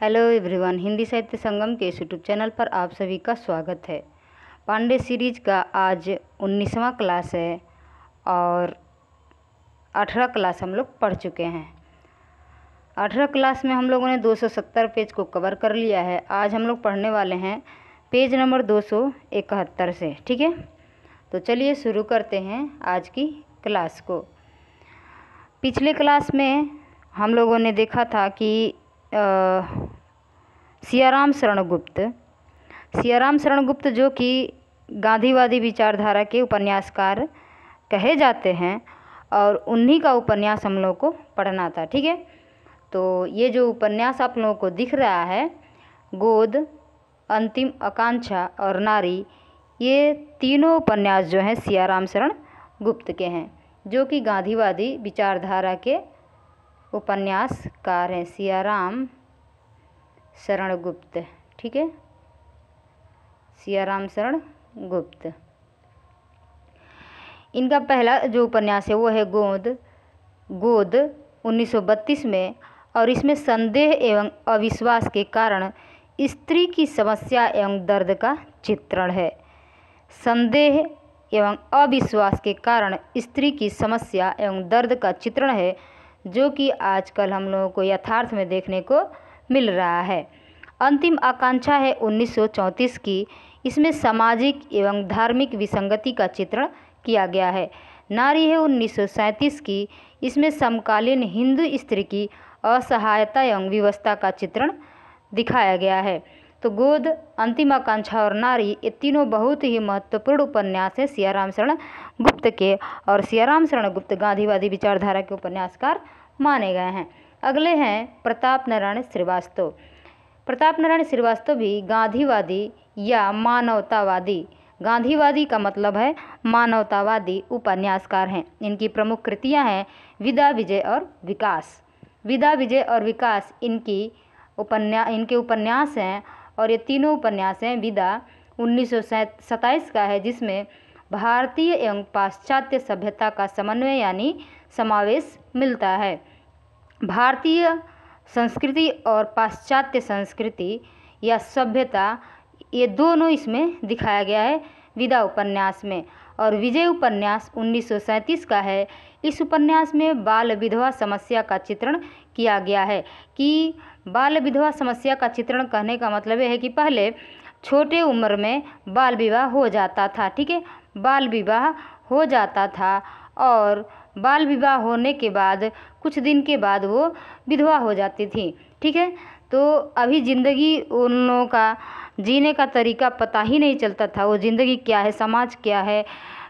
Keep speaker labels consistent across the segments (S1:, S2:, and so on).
S1: Hello everyone, Hindi साहित्य संगम के इस यूट्यूब चैनल पर आप सभी का स्वागत है। पांडे सीरीज का आज 19वां क्लास है और 18 क्लास हम लोग पढ़ चुके हैं। 18 क्लास में हम लोगों ने 270 पेज को कवर कर लिया है। आज हम लोग पढ़ने वाले हैं पेज नंबर 271 से। ठीक है, तो चलिए शुरू करते हैं आज की क्लास को। पिछले क्लास में हम लोगों ने देखा था कि सियाराम शरण गुप्त जो कि गांधीवादी विचारधारा के उपन्यासकार कहे जाते हैं और उन्हीं का उपन्यास हम लोग को पढ़ना था। ठीक है, तो ये जो उपन्यास आप लोगों को दिख रहा है, गोद, अंतिम आकांक्षा और नारी, ये तीनों उपन्यास जो हैं सियाराम शरण गुप्त के हैं, जो कि गांधीवादी विचारधारा के उपन्यासकार हैं, सियाराम शरण गुप्त। ठीक है, सियाराम शरण गुप्त। इनका पहला जो उपन्यास है वो है गोद 1932 में, और इसमें संदेह एवं अविश्वास के कारण स्त्री की समस्या एवं दर्द का चित्रण है। संदेह एवं अविश्वास के कारण स्त्री की समस्या एवं दर्द का चित्रण है, जो कि आजकल हम लोगों को यथार्थ में देखने को मिल रहा है। अंतिम आकांक्षा है 1934 की। इसमें सामाजिक एवं धार्मिक विसंगति का चित्रण किया गया है। नारी है 1937 की। इसमें समकालीन हिंदू स्त्री की असहायता एवं विवशता का चित्रण दिखाया गया है। तो गोद, अंतिम आकांक्षा और नारी, ये तीनों बहुत ही महत्वपूर्ण उपन्यास हैं सियाराम शरण गुप्त के, और सियाराम शरण गुप्त गांधीवादी विचारधारा के उपन्यासकार माने गए हैं। अगले हैं प्रताप नारायण श्रीवास्तव। प्रताप नारायण श्रीवास्तव भी गांधीवादी या मानवतावादी, गांधीवादी का मतलब है मानवतावादी उपन्यासकार हैं। इनकी प्रमुख कृतियां हैं विदा, विजय और विकास। विदा, विजय और विकास इनके उपन्यास हैं, और ये तीनों उपन्यास हैं। विदा 1927 का है, जिसमें भारतीय एवं पाश्चात्य सभ्यता का समन्वय यानी समावेश मिलता है। भारतीय संस्कृति और पाश्चात्य संस्कृति या सभ्यता, ये दोनों इसमें दिखाया गया है विदा उपन्यास में। और विजय उपन्यास 1937 का है। इस उपन्यास में बाल विधवा समस्या का चित्रण किया गया है। कि बाल विधवा समस्या का चित्रण कहने का मतलब ये है कि पहले छोटे उम्र में बाल विवाह हो जाता था। ठीक है, बाल विवाह हो जाता था, और बाल विवाह होने के बाद कुछ दिन के बाद वो विधवा हो जाती थी। ठीक है, तो अभी ज़िंदगी उन लोगों का जीने का तरीका पता ही नहीं चलता था। वो ज़िंदगी क्या है, समाज क्या है,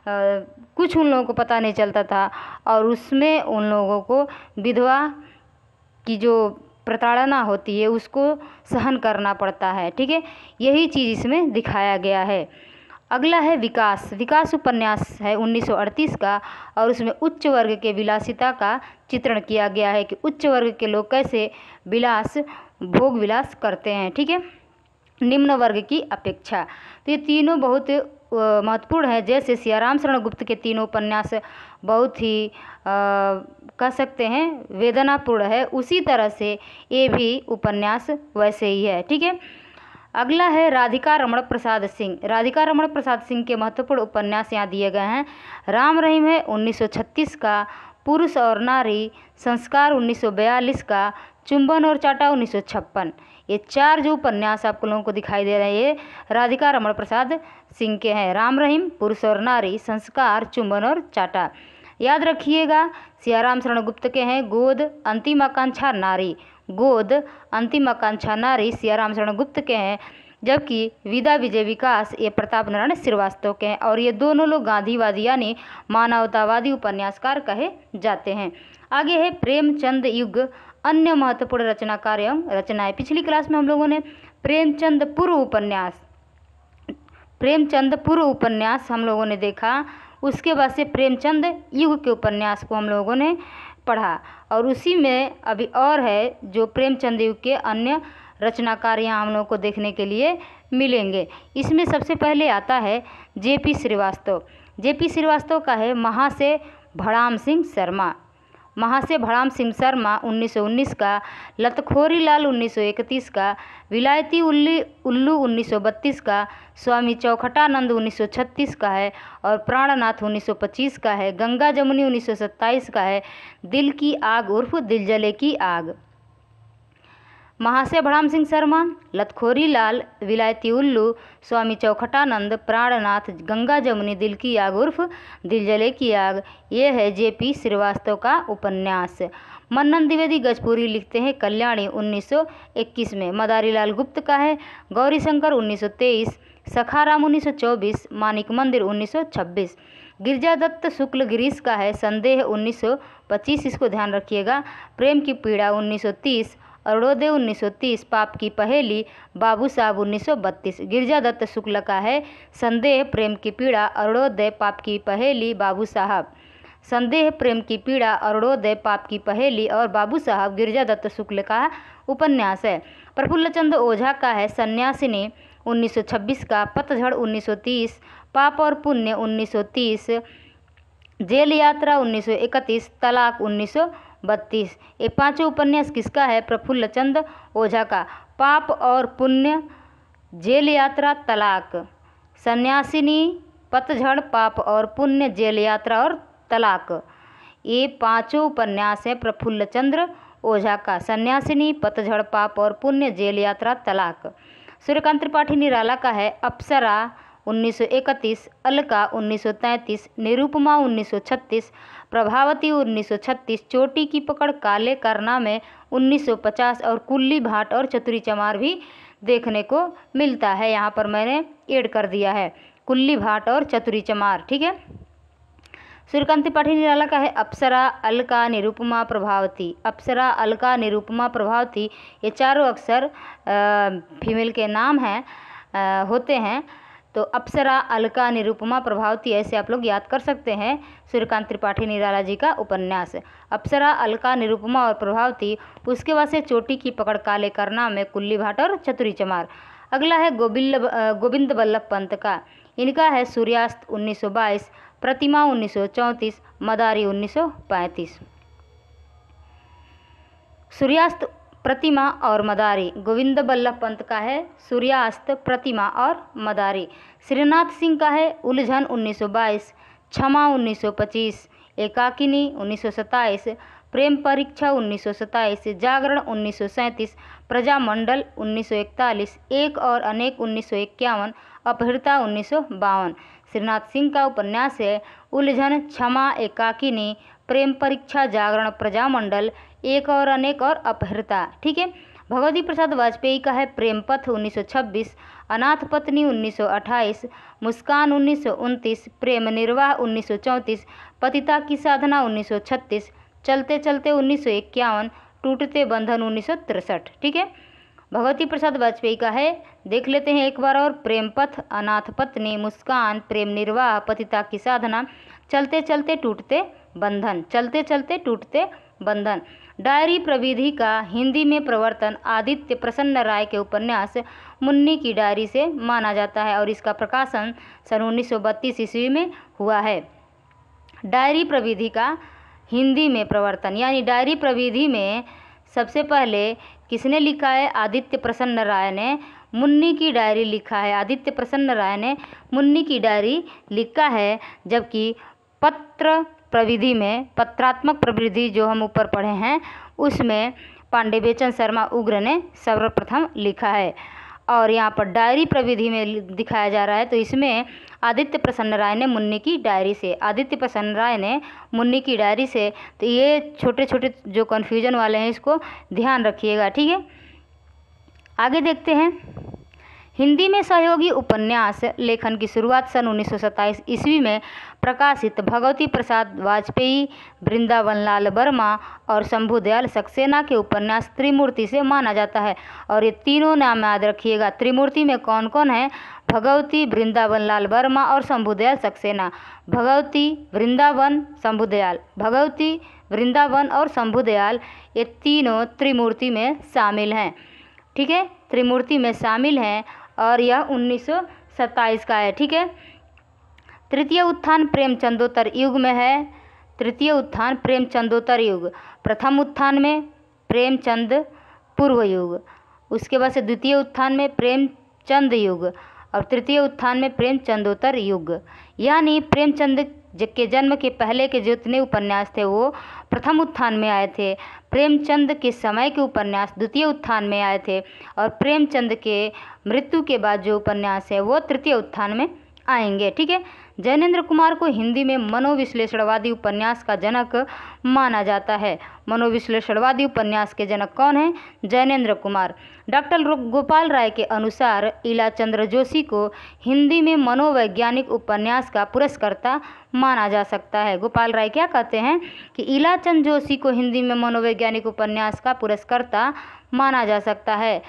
S1: कुछ उन लोगों को पता नहीं चलता था, और उसमें उन लोगों को विधवा की जो प्रताड़ना होती है उसको सहन करना पड़ता है। ठीक है, यही चीज़ इसमें दिखाया गया है। अगला है विकास। विकास उपन्यास है 1938 का, और उसमें उच्च वर्ग के विलासिता का चित्रण किया गया है कि उच्च वर्ग के लोग कैसे भोग विलास करते हैं। ठीक है, निम्न वर्ग की अपेक्षा। तो ये तीनों बहुत महत्वपूर्ण है। जैसे सियाराम शरण गुप्त के तीनों उपन्यास बहुत ही कह सकते हैं वेदनापूर्ण है, उसी तरह से ये भी उपन्यास वैसे ही है। ठीक है, अगला है राधिका रमण प्रसाद सिंह। राधिका रमण प्रसाद सिंह के महत्वपूर्ण उपन्यास यहाँ दिए गए हैं। राम रहीम है 1936 का। पुरुष और नारी, संस्कार 1942 का। चुंबन और चाटा 1956। ये चार जो उपन्यास आप लोगों को दिखाई दे रहे हैं, ये राधिका रमण प्रसाद सिंह के हैं। राम रहीम, पुरुष और नारी, संस्कार, चुंबन और चाटा। याद रखिएगा, सियाराम शरण गुप्त के हैं गोद, अंतिम आकांक्षा, नारी। गोद, अंतिम आकांक्षा, नारी सियाराम शरण गुप्त के हैं, जबकि विदा, विजय, विकास ये प्रताप नारायण श्रीवास्तव के हैं। और ये दोनों लोग गांधीवादी यानी मानवतावादी उपन्यासकार कहे जाते हैं। आगे है प्रेमचंद युग, अन्य महत्वपूर्ण रचनाकार एवं रचनाएं। पिछली क्लास में हम लोगों ने प्रेमचंद पूर्व उपन्यास हम लोगों ने देखा। उसके बाद से प्रेमचंद युग के उपन्यास को हम लोगों ने पढ़ा, और उसी में अभी और है जो प्रेमचंद युग के अन्य रचनाकार यहाँ हम लोगों को देखने के लिए मिलेंगे। इसमें सबसे पहले आता है जेपी श्रीवास्तव। जेपी श्रीवास्तव का है महा से भड़ाम सिंह शर्मा। महाशय भड़ाम सिंह शर्मा 1919 का, लतखोरी लाल 1931 का, विलायती उल्लू 1932 का, स्वामी चौखटानंद 1936 का है और प्राणनाथ 1925 का है। गंगा जमुनी 1927 का है। दिल की आग उर्फ दिल जले की आग। महाशय भड़ाम सिंह शर्मा, लतखोरी लाल, विलायती उल्लू, स्वामी चौखटानंद, प्राणनाथ, गंगा जमुनी, दिल की आग उर्फ दिल जले की आग। ये है जेपी श्रीवास्तव का उपन्यास। मन्नन द्विवेदी गजपुरी लिखते हैं कल्याणी 1921 में। मदारी लाल गुप्त का है गौरी शंकर 1923, सखाराम 1924, मानिक मंदिर 1926। गिरिजा दत्त शुक्ल गिरीश का है संदेह 1925, इसको ध्यान रखिएगा। प्रेम की पीड़ा 1930, अरुणोदय 1930, पाप की पहेली बाबू साहब 1932। गिरिजा दत्त शुक्ल का है संदेह, प्रेम की पीड़ा, अरुणोदय, पाप की पहेली, बाबू साहब। संदेह, प्रेम की पीड़ा, अरुणोदय, पाप की पहेली और बाबू साहब गिरिजा दत्त शुक्ल का उपन्यास है। प्रफुल्ल चंद्र ओझा का है सन्यासिनी 1926 का, पतझड़ 1930, पाप और पुण्य 1930, जेल यात्रा 1931, तलाक 1932। ये पांचों उपन्यास किसका है? प्रफुल्ल चंद्र ओझा का। पाप और पुण्य, जेल यात्रा, तलाक, सन्यासिनी, पतझड़, पाप और पुण्य, जेल यात्रा और तलाक, ये पांचों उपन्यास है प्रफुल्ल चंद्र ओझा का। सन्यासिनी, पतझड़, पाप और पुण्य, जेल यात्रा, तलाक। सूर्यकांत त्रिपाठी निराला का है अप्सरा 1931, अलका 1933, निरुपमा 1936, प्रभावती 1936, चोटी की पकड़, काले कारनामे 1950 और कुल्ली भाट और चतुरी चमार भी देखने को मिलता है। यहाँ पर मैंने ऐड कर दिया है कुल्ली भाट और चतुरी चमार, ठीक है। सूर्यकांत त्रिपाठी निराला का है अप्सरा, अलका, निरुपमा, प्रभावती। अप्सरा, अलका, निरुपमा, प्रभावती, ये चारों अक्सर फीमेल के नाम हैं होते हैं। तो अप्सरा, अलका, निरुपमा, प्रभावती ऐसे आप लोग याद कर सकते हैं सूर्यकांत त्रिपाठी निराला जी का उपन्यास। अप्सरा, अलका, निरुपमा और प्रभावती। उसके बाद से चोटी की पकड़, काले कारनामे, कुल्ली भाट और चतुरी चमार। अगला है गोविंद बल्लभ पंत का। इनका है सूर्यास्त 1922, प्रतिमा 1934, मदारी 1935। सूर्यास्त, प्रतिमा और मदारी गोविंद बल्लभ पंत का है। सूर्यास्त, प्रतिमा और मदारी। श्रीनाथ सिंह का है उलझन 1922, क्षमा 1925, एकाकिनी 1927, प्रेम परीक्षा 1927, जागरण 1937, प्रजामंडल 1941, एक और अनेक 1951, अपहृता 1952। श्रीनाथ सिंह का उपन्यास है उलझन, क्षमा, एकाकिनी, प्रेम परीक्षा, जागरण, प्रजामंडल, एक और अनेक और अपहृता, ठीक है। भगवती प्रसाद वाजपेयी का है प्रेम पथ 1926, अनाथ पत्नी 1928, मुस्कान 1929, प्रेम निर्वाह 1934, पतिता की साधना 1936, चलते चलते 1951, टूटते बंधन 1963, ठीक है। भगवती प्रसाद वाजपेयी का है, देख लेते हैं एक बार और, प्रेम पथ, अनाथ पत्नी, मुस्कान, प्रेम निर्वाह, पतिता की साधना, चलते चलते टूटते बंधन, चलते चलते टूटते बंधन। डायरी प्रविधि का हिंदी में प्रवर्तन आदित्य प्रसन्न राय के उपन्यास मुन्नी की डायरी से माना जाता है और इसका प्रकाशन सन 1932 ईस्वी में हुआ है। डायरी प्रविधि का हिंदी में प्रवर्तन, यानी डायरी प्रविधि में सबसे पहले किसने लिखा है? आदित्य प्रसन्न राय ने मुन्नी की डायरी लिखा है। आदित्य प्रसन्न राय ने मुन्नी की डायरी लिखा है, जबकि पत्र प्रविधि में, पत्रात्मक प्रविधि जो हम ऊपर पढ़े हैं उसमें पांडे बेचन शर्मा उग्र ने सर्वप्रथम लिखा है। और यहाँ पर डायरी प्रविधि में दिखाया जा रहा है, तो इसमें आदित्य प्रसन्न राय ने मुन्नी की डायरी से, आदित्य प्रसन्न राय ने मुन्नी की डायरी से। तो ये छोटे छोटे जो कन्फ्यूजन वाले हैं इसको ध्यान रखिएगा, ठीक है। आगे देखते हैं। हिंदी में सहयोगी उपन्यास लेखन की शुरुआत सन 1927 ईस्वी में प्रकाशित भगवती प्रसाद वाजपेयी, वृंदावन लाल वर्मा और शंभुदयाल सक्सेना के उपन्यास त्रिमूर्ति से माना जाता है। और ये तीनों नाम याद रखिएगा। त्रिमूर्ति में कौन कौन है? भगवती, वृंदावन लाल वर्मा और शंभुदयाल सक्सेना। भगवती, वृंदावन, शंभुदयाल, भगवती, वृंदावन और शंभुदयाल, ये तीनों त्रिमूर्ति में शामिल हैं, ठीक है, त्रिमूर्ति में शामिल हैं। और यह 1927 का है, ठीक है। तृतीय उत्थान प्रेमचंदोत्तर युग में है। तृतीय उत्थान प्रेमचंदोत्तर युग, प्रथम उत्थान में प्रेमचंद पूर्व युग, उसके बाद से द्वितीय उत्थान में प्रेमचंद युग और तृतीय उत्थान में प्रेमचंदोत्तर युग। यानी प्रेमचंद के जन्म के पहले के जितने उपन्यास थे वो प्रथम उत्थान में आए थे, प्रेमचंद के समय के उपन्यास द्वितीय उत्थान में आए थे और प्रेमचंद के मृत्यु के बाद जो उपन्यास है वो तृतीय उत्थान में आएंगे। ठीक है। जैनेंद्र कुमार को हिंदी में मनोविश्लेषणवादी उपन्यास का जनक माना जाता है। मनोविश्लेषणवादी उपन्यास के जनक कौन हैं? जैनेंद्र कुमार। डॉक्टर गोपाल राय के अनुसार इलाचंद्र जोशी को हिंदी में मनोवैज्ञानिक उपन्यास का पुरस्कर्ता माना जा सकता है। गोपाल राय क्या कहते हैं कि इलाचंद जोशी को हिंदी में मनोवैज्ञानिक उपन्यास का पुरस्कर्ता माना जा सकता है।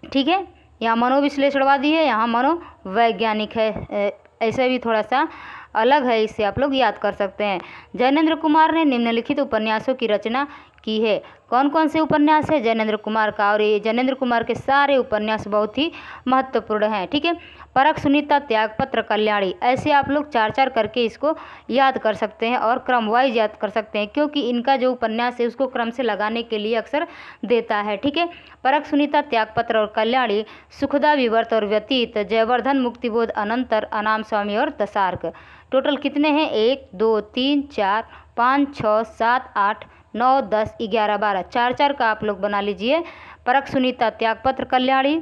S1: ठीक है, यहाँ मनोविश्लेषणवादी है, यहाँ मनोवैज्ञानिक है, ऐसे भी थोड़ा सा अलग है, इससे आप लोग याद कर सकते हैं। जैनेंद्र कुमार ने निम्नलिखित उपन्यासों की रचना की है। कौन कौन से उपन्यास है जैनेंद्र कुमार का? और ये जैनेंद्र कुमार के सारे उपन्यास बहुत ही महत्वपूर्ण हैं। ठीक है। परख, सुनीता, त्यागपत्र, कल्याणी, ऐसे आप लोग चार चार करके इसको याद कर सकते हैं और क्रम वाइज याद कर सकते हैं, क्योंकि इनका जो उपन्यास है उसको क्रम से लगाने के लिए अक्सर देता है। ठीक है। परख, सुनीता, त्यागपत्र और कल्याणी, सुखदा, विवर्त और व्यतीत, जयवर्धन, मुक्तिबोध, अनंतर, अनाम स्वामी और दशार्क। टोटल कितने हैं? 1 2 3 4 5 6 7 8 9 10 11 12, चार चार का आप लोग बना लीजिए। परख, सुनीता, त्यागपत्र, कल्याणी,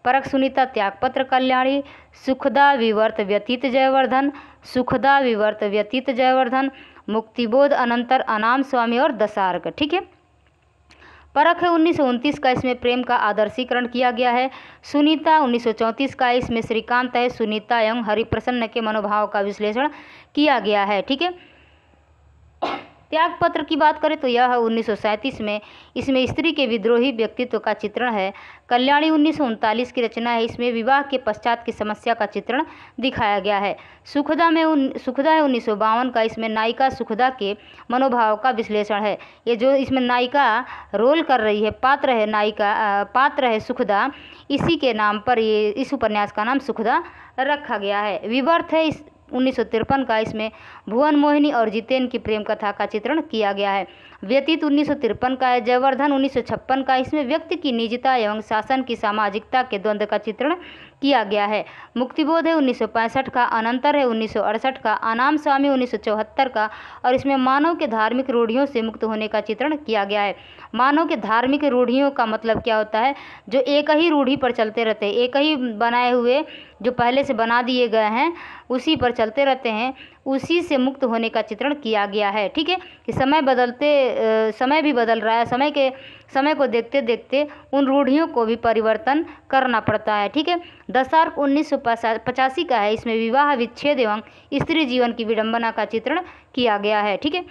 S1: परख, सुनीता, त्यागपत्र, कल्याणी, सुखदा, विवर्त, व्यतीत, जयवर्धन, सुखदा, विवर्त, व्यतीत, जयवर्धन, मुक्तिबोध, अनंतर, अनाम स्वामी और दशार्क। ठीक है। परख है 1929 का, इसमें प्रेम का आदर्शीकरण किया गया है। सुनीता 1934 का, इसमें श्रीकांत है, सुनीता एवं हरिप्रसन्न के मनोभाव का विश्लेषण किया गया है। ठीक है। त्यागपत्र की बात करें तो यह 1937 में, इसमें स्त्री के विद्रोही व्यक्तित्व का चित्रण है। कल्याणी 1939 की रचना है, इसमें विवाह के पश्चात की समस्या का चित्रण दिखाया गया है। सुखदा है 1952 का, इसमें नायिका सुखदा के मनोभाव का विश्लेषण है। ये जो इसमें नायिका रोल कर रही है, पात्र है, नायिका पात्र है सुखदा, इसी के नाम पर ये इस उपन्यास का नाम सुखदा रखा गया है। विवर्त है 1953 का, इसमें भुवन मोहिनी और जितेन की प्रेम कथा का चित्रण किया गया है। व्यतीत 1953 का है। जयवर्धन 1956 का, इसमें व्यक्ति की निजता एवं शासन की सामाजिकता के द्वंद्व का चित्रण किया गया है। मुक्तिबोध है 1965 का, अनंतर है 1968 का, अनाम स्वामी 1974 का और इसमें मानव के धार्मिक रूढ़ियों से मुक्त होने का चित्रण किया गया है। मानव के धार्मिक रूढ़ियों का मतलब क्या होता है? जो एक ही रूढ़ी पर चलते रहते हैं, एक ही बनाए हुए जो पहले से बना दिए गए हैं उसी पर चलते रहते हैं, उसी से मुक्त होने का चित्रण किया गया है। ठीक है। कि समय भी बदल रहा है, समय को देखते देखते उन रूढ़ियों को भी परिवर्तन करना पड़ता है। ठीक है। दशार्क 1985 का है, इसमें विवाह विच्छेद एवं स्त्री जीवन की विडंबना का चित्रण किया गया है। ठीक है।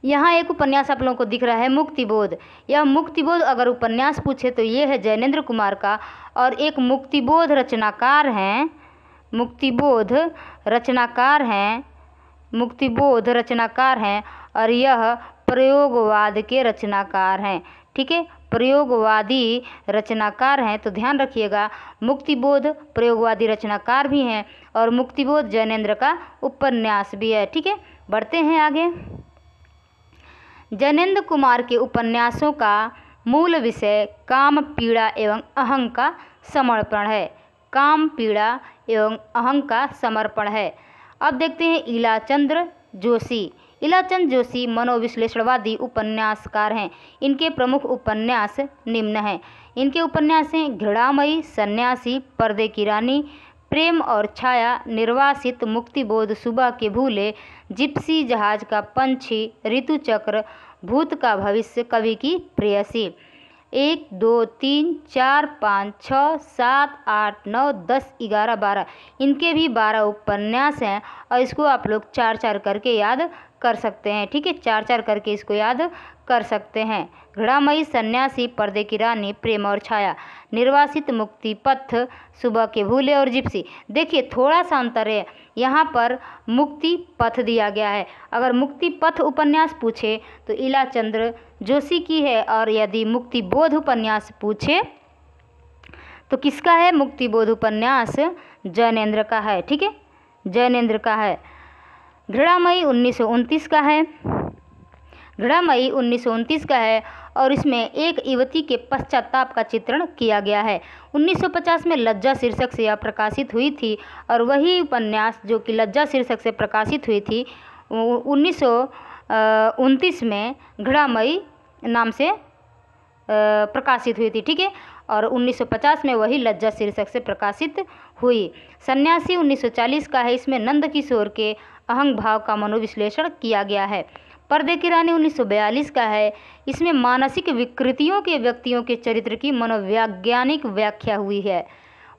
S1: यहाँ एक उपन्यास आप लोगों को दिख रहा है मुक्तिबोध। यह मुक्तिबोध अगर उपन्यास पूछे तो ये है जैनेंद्र कुमार का, और एक मुक्तिबोध रचनाकार हैं, मुक्तिबोध रचनाकार हैं और यह प्रयोगवाद के रचनाकार हैं। ठीक है। प्रयोगवादी रचनाकार हैं, तो ध्यान रखिएगा, मुक्तिबोध प्रयोगवादी रचनाकार भी हैं और मुक्तिबोध जैनेंद्र का उपन्यास भी है। ठीक है। बढ़ते हैं आगे। जैनेंद्र कुमार के उपन्यासों का मूल विषय काम, पीड़ा एवं अहं का समर्पण है। काम, पीड़ा एवं अहं का समर्पण है। अब देखते हैं इलाचंद्र जोशी। इलाचंद जोशी मनोविश्लेषणवादी उपन्यासकार हैं। इनके प्रमुख उपन्यास निम्न हैं। इनके उपन्यास हैं घृणामयी, सन्यासी, पर्दे की रानी, प्रेम और छाया, निर्वासित, मुक्तिबोध, सुबह के भूले, जिप्सी, जहाज का पंछी, ऋतुचक्र, भूत का भविष्य, कवि की प्रेयसी। 1 2 3 4 5 6 7 8 9 10 11 12, इनके भी 12 उपन्यास हैं और इसको आप लोग चार चार करके याद कर सकते हैं। ठीक है। चार चार करके इसको याद कर सकते हैं। घृणामयी, सन्यासी, पर्दे की रानी, प्रेम और छाया, निर्वासित, मुक्ति पथ, सुबह के भूले और जिप्सी। देखिए थोड़ा सा अंतर है, यहाँ पर मुक्ति पथ दिया गया है। अगर मुक्ति पथ उपन्यास पूछे तो इलाचंद्र जोशी की है, और यदि मुक्तिबोध उपन्यास पूछे तो किसका है? मुक्तिबोध उपन्यास जैनेंद्र का है। ठीक है। जैनेंद्र का है। घृणामयी 1929 का है। घृणामयी 1929 का है और इसमें एक युवती के पश्चाताप का चित्रण किया गया है। 1950 में लज्जा शीर्षक से यह प्रकाशित हुई थी और वही उपन्यास जो कि लज्जा शीर्षक से प्रकाशित हुई थी 1929 में घृणामयी नाम से प्रकाशित हुई थी, ठीक है। और 1950 में वही लज्जा शीर्षक से प्रकाशित हुई। सन्यासी 1940 का है। इसमें नंद किशोर के अहंग भाव का मनोविश्लेषण किया गया है। पर्दे की रानी 1942 का है। इसमें मानसिक विकृतियों के व्यक्तियों के चरित्र की मनोवैज्ञानिक व्याख्या हुई है।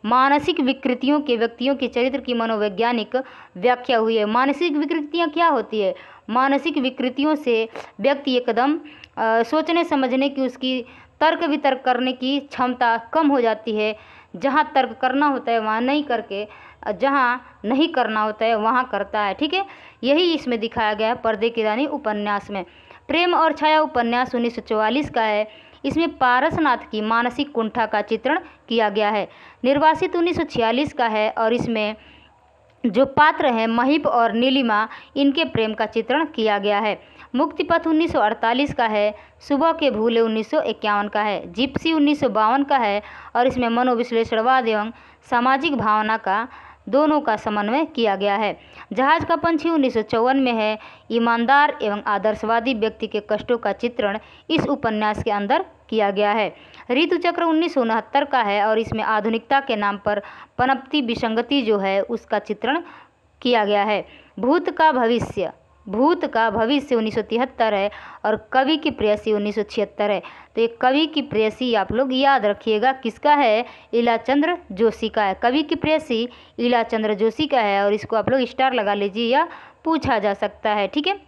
S1: मानसिक विकृतियों के व्यक्तियों के चरित्र की मनोवैज्ञानिक व्याख्या हुई है। मानसिक विकृतियाँ क्या होती है? मानसिक विकृतियों से व्यक्ति एकदम सोचने समझने की, उसकी तर्क वितर्क करने की क्षमता कम हो जाती है। जहाँ तर्क करना होता है वहाँ नहीं करके, जहाँ नहीं करना होता है वहाँ करता है, ठीक है। यही इसमें दिखाया गया है पर्दे की रानी उपन्यास में। प्रेम और छाया उपन्यास 1944 का है। इसमें पारसनाथ की मानसिक कुंठा का चित्रण किया गया है। निर्वासित 1946 का है और इसमें जो पात्र हैं महिप और नीलिमा, इनके प्रेम का चित्रण किया गया है। मुक्तिपथ 1948 का है। सुबह के भूले 1951 का है। जिप्सी 1952 का है और इसमें मनोविश्लेषणवाद एवं सामाजिक भावना का दोनों का समन्वय किया गया है। जहाज का पंछी 1954 में है। ईमानदार एवं आदर्शवादी व्यक्ति के कष्टों का चित्रण इस उपन्यास के अंदर किया गया है। ऋतुचक्र 1969 का है और इसमें आधुनिकता के नाम पर पनपती विसंगति जो है उसका चित्रण किया गया है। भूत का भविष्य 1973 है और कवि की प्रेयसी 1976 है। तो ये कवि की प्रेयसी आप लोग याद रखिएगा किसका है? इलाचंद्र जोशी का है। कवि की प्रेयसी इलाचंद्र जोशी का है और इसको आप लोग स्टार लगा लीजिए या पूछा जा सकता है, ठीक है।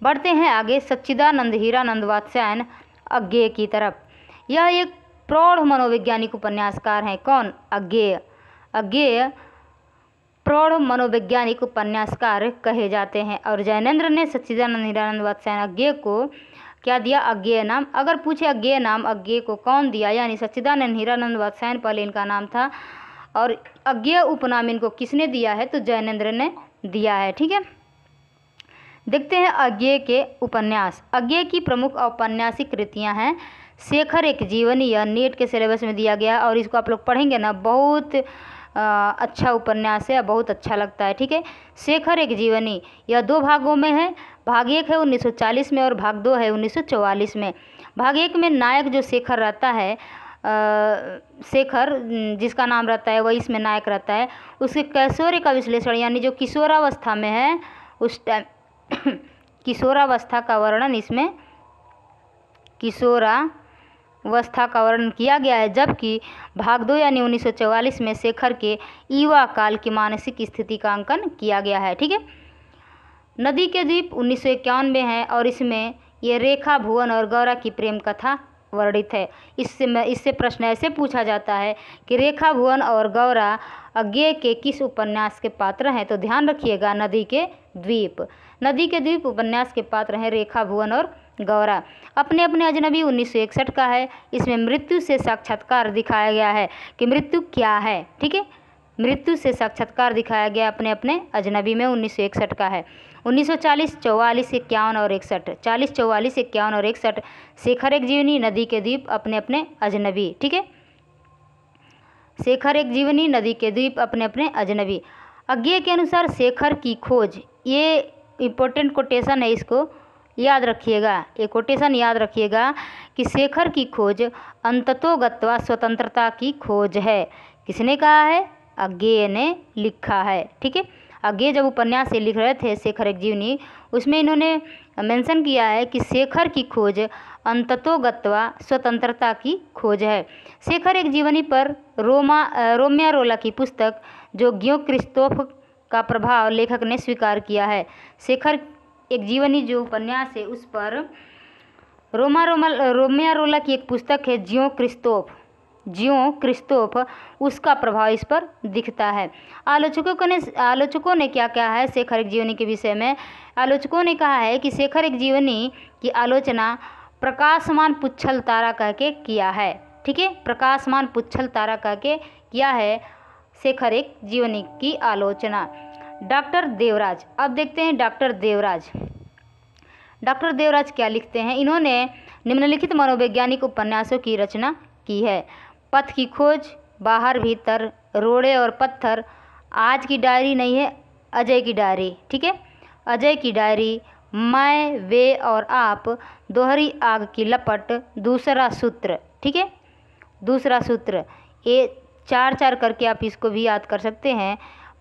S1: बढ़ते हैं आगे सच्चिदानंद हीरानंद वात्स्यायन अज्ञेय की तरफ। यह एक प्रौढ़ मनोवैज्ञानिक उपन्यासकार हैं। कौन? अज्ञेय प्रौढ़ मनोवैज्ञानिक उपन्यासकार कहे जाते हैं। और जैनेन्द्र ने सच्चिदानंद हीरानंद वात्स्यायन अज्ञेय को क्या दिया? अज्ञेय नाम। अगर पूछे अज्ञेय नाम अज्ञेय को कौन दिया, यानी सच्चिदानंद हीरानंद वात्स्यायन पहले इनका नाम था और अज्ञेय उपनाम इनको किसने दिया है? तो जैनेन्द्र ने दिया है, ठीक है। देखते हैं अज्ञेय के उपन्यास। अज्ञेय की प्रमुख औपन्यासिक कृतियाँ हैं शेखर एक जीवनी। यह नेट के सिलेबस में दिया गया और इसको आप लोग पढ़ेंगे ना, बहुत अच्छा उपन्यास है, बहुत अच्छा लगता है, ठीक है। शेखर एक जीवनी यह 2 भागों में है। भाग 1 है 1940 में और भाग 2 है 1944 में। भाग 1 में नायक जो शेखर रहता है, शेखर जिसका नाम रहता है वही इसमें नायक रहता है। उसके कैशोर्य का विश्लेषण, यानी जो किशोरावस्था में है उस टाइम किशोरावस्था का वर्णन, इसमें किशोरावस्था का वर्णन किया गया है। जबकि भाग 2 यानी 1944 में शेखर के युवा काल की मानसिक स्थिति का अंकन किया गया है, ठीक है। नदी के द्वीप 1951 में है और इसमें ये रेखा भुवन और गौरा की प्रेम कथा वर्णित है। इससे प्रश्न ऐसे पूछा जाता है कि रेखा भुवन और गौरा अज्ञेय के किस उपन्यास के पात्र हैं? तो ध्यान रखिएगा नदी के द्वीप। नदी के द्वीप उपन्यास के पात्र हैं रेखा भुवन और गौरा। अपने अपने अजनबी 1961 का है। इसमें मृत्यु से साक्षात्कार दिखाया गया है कि मृत्यु क्या है, ठीक है। मृत्यु से साक्षात्कार दिखाया गया अपने अपने अजनबी में 1961 का है। 1940, 44, 51 और 61, 40, 44, 51 और 61 शेखर एक जीवनी, नदी के द्वीप अपने अपने अजनबी, ठीक है। शेखर एक जीवनी, नदी के द्वीप अपने अपने अजनबी। अज्ञेय के अनुसार शेखर की खोज, ये इम्पोर्टेंट कोटेशन है, इसको याद रखिएगा, ये कोटेशन याद रखिएगा कि शेखर की खोज अंततोगत्वा स्वतंत्रता की खोज है। किसने कहा है? अज्ञेय ने लिखा है, ठीक है। अज्ञेय जब उपन्यास से लिख रहे थे शेखर एक जीवनी, उसमें इन्होंने मेंशन किया है कि शेखर की खोज अंततोगत्वा स्वतंत्रता की खोज है। शेखर एक जीवनी पर रोमिया रोला की पुस्तक जो ग्यो क्रिस्तोफ का प्रभाव लेखक ने स्वीकार किया है। शेखर एक जीवनी जो उपन्यास है उस पर रोमिया रोला की एक पुस्तक है ज्यो क्रिस्तोफ, उसका प्रभाव इस पर दिखता है। आलोचकों ने क्या कहा है शेखर एक जीवनी के विषय में? आलोचकों ने कहा है कि शेखर एक जीवनी की आलोचना प्रकाशमान पुच्छल तारा कह के किया है, ठीक है। प्रकाशमान पुच्छल तारा कह के किया है शेखर एक जीवनी की आलोचना। डॉक्टर देवराज, अब देखते हैं डॉक्टर देवराज। डॉक्टर देवराज क्या लिखते हैं? इन्होंने निम्नलिखित मनोवैज्ञानिक उपन्यासों की रचना की है। पथ की खोज, बाहर भीतर, रोड़े और पत्थर, आज की डायरी नहीं है, अजय की डायरी, ठीक है, अजय की डायरी, मैं, वे और आप, दोहरी आग की लपट, दूसरा सूत्र, ठीक है, दूसरा सूत्र। ये 4-4 करके आप इसको भी याद कर सकते हैं।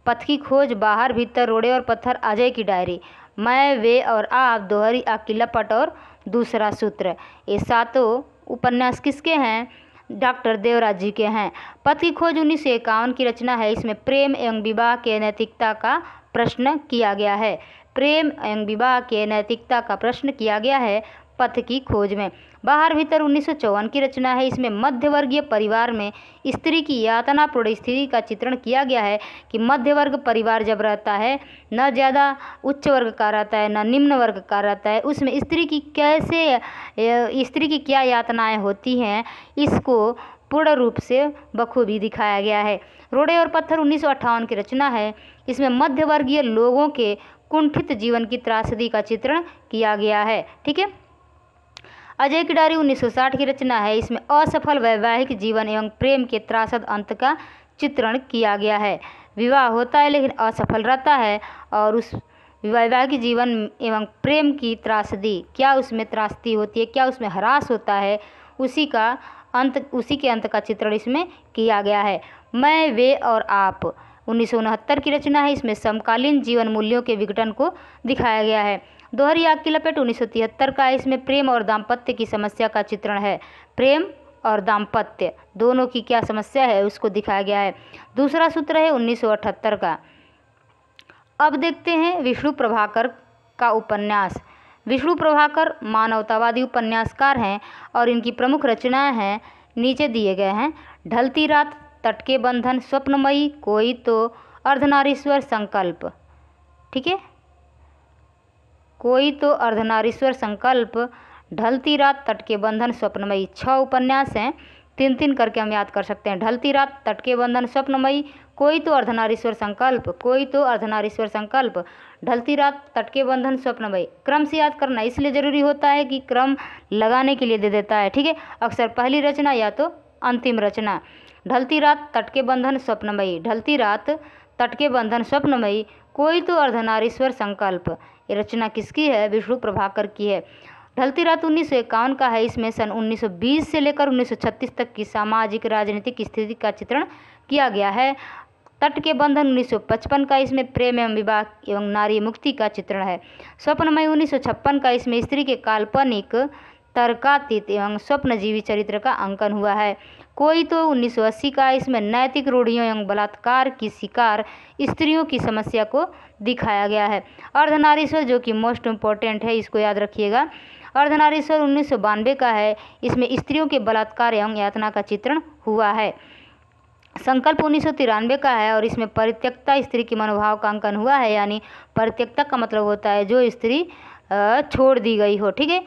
S1: पथ की खोज, बाहर भीतर, रोड़े और पत्थर, अजय की डायरी, मैं, वे और आप, दोहरी आग की लपट और दूसरा सूत्र। ये सातों उपन्यास किसके हैं? डॉक्टर देवराज जी के हैं। पथ की खोज 1951 की रचना है। इसमें प्रेम एवं विवाह के नैतिकता का प्रश्न किया गया है। प्रेम एवं विवाह के नैतिकता का प्रश्न किया गया है पथ की खोज में। बाहर भीतर 1954 की रचना है। इसमें मध्यवर्गीय परिवार में स्त्री की यातनापूर्ण स्थिति का चित्रण किया गया है कि मध्य वर्ग परिवार जब रहता है, न ज़्यादा उच्च वर्ग का रहता है न निम्न वर्ग का रहता है, उसमें स्त्री की क्या यातनाएं होती हैं, इसको पूर्ण रूप से बखूबी दिखाया गया है। रोड़े और पत्थर 1958 की रचना है। इसमें मध्यवर्गीय लोगों के कुंठित जीवन की त्रासदी का चित्रण किया गया है, ठीक है। अजय की डायरी 1960 की रचना है। इसमें असफल वैवाहिक जीवन एवं प्रेम के त्रासद अंत का चित्रण किया गया है। विवाह होता है लेकिन असफल रहता है, और उस वैवाहिक जीवन एवं प्रेम की त्रासदी, क्या उसमें त्रासदी होती है, क्या उसमें ह्रास होता है, उसी के अंत का चित्रण इसमें किया गया है। मैं, वे और आप 1969 की रचना है। इसमें समकालीन जीवन मूल्यों के विघटन को दिखाया गया है। दोहरी आग की लपेट 1973 का है। इसमें प्रेम और दाम्पत्य की समस्या का चित्रण है। प्रेम और दाम्पत्य दोनों की क्या समस्या है उसको दिखाया गया है। दूसरा सूत्र है 1978 का। अब देखते हैं विष्णु प्रभाकर का उपन्यास। विष्णु प्रभाकर मानवतावादी उपन्यासकार हैं और इनकी प्रमुख रचनाएं हैं, नीचे दिए गए हैं। ढलती रात, तट के बंधन, स्वप्नमयी, कोई तो, अर्धनारीश्वर, संकल्प, ठीक है, कोई तो, अर्धनारीश्वर, संकल्प, ढलती रात, तट के बंधन, स्वप्नमयी। 6 उपन्यास हैं, 3-3 करके हम याद कर सकते हैं। ढलती रात, तट के बंधन, स्वप्नमयी, कोई तो, अर्धनारीश्वर, संकल्प, कोई तो, अर्धनारीश्वर, संकल्प, ढलती रात, तट के बंधन, स्वप्नमयी। क्रम से याद करना इसलिए ज़रूरी होता है कि क्रम लगाने के लिए दे देता है, ठीक है। अक्सर पहली रचना या तो अंतिम रचना। ढलती रात, तट के बंधन, स्वप्नमयी, ढलती रात, तट के बंधन, स्वप्नमयी, कोई तो, अर्धनारीश्वर, संकल्प। ये रचना किसकी है? विष्णु प्रभाकर की है। ढलती रात 1951 का है। इसमें सन 1920 से लेकर 1936 तक की सामाजिक राजनीतिक स्थिति का चित्रण किया गया है। तट के बंधन 1955 का। इसमें प्रेम एवं विवाह एवं नारी मुक्ति का चित्रण है। स्वप्नमयी 1956 का। इसमें स्त्री के काल्पनिक, तर्कातीत एवं स्वप्नजीवी चरित्र का अंकन हुआ है। कोई तो 1980 का। इसमें नैतिक रूढ़ियों एवं बलात्कार की शिकार स्त्रियों की समस्या को दिखाया गया है। अर्धनारीश्वर जो कि मोस्ट इम्पोर्टेंट है, इसको याद रखिएगा। अर्धनारीश्वर 1992 का है। इसमें स्त्रियों के बलात्कार एवं यातना का चित्रण हुआ है। संकल्प 1993 का है और इसमें परित्यक्ता स्त्री के मनोभाव का अंकन हुआ है। यानी परित्यक्ता का मतलब होता है जो स्त्री छोड़ दी गई हो, ठीक है,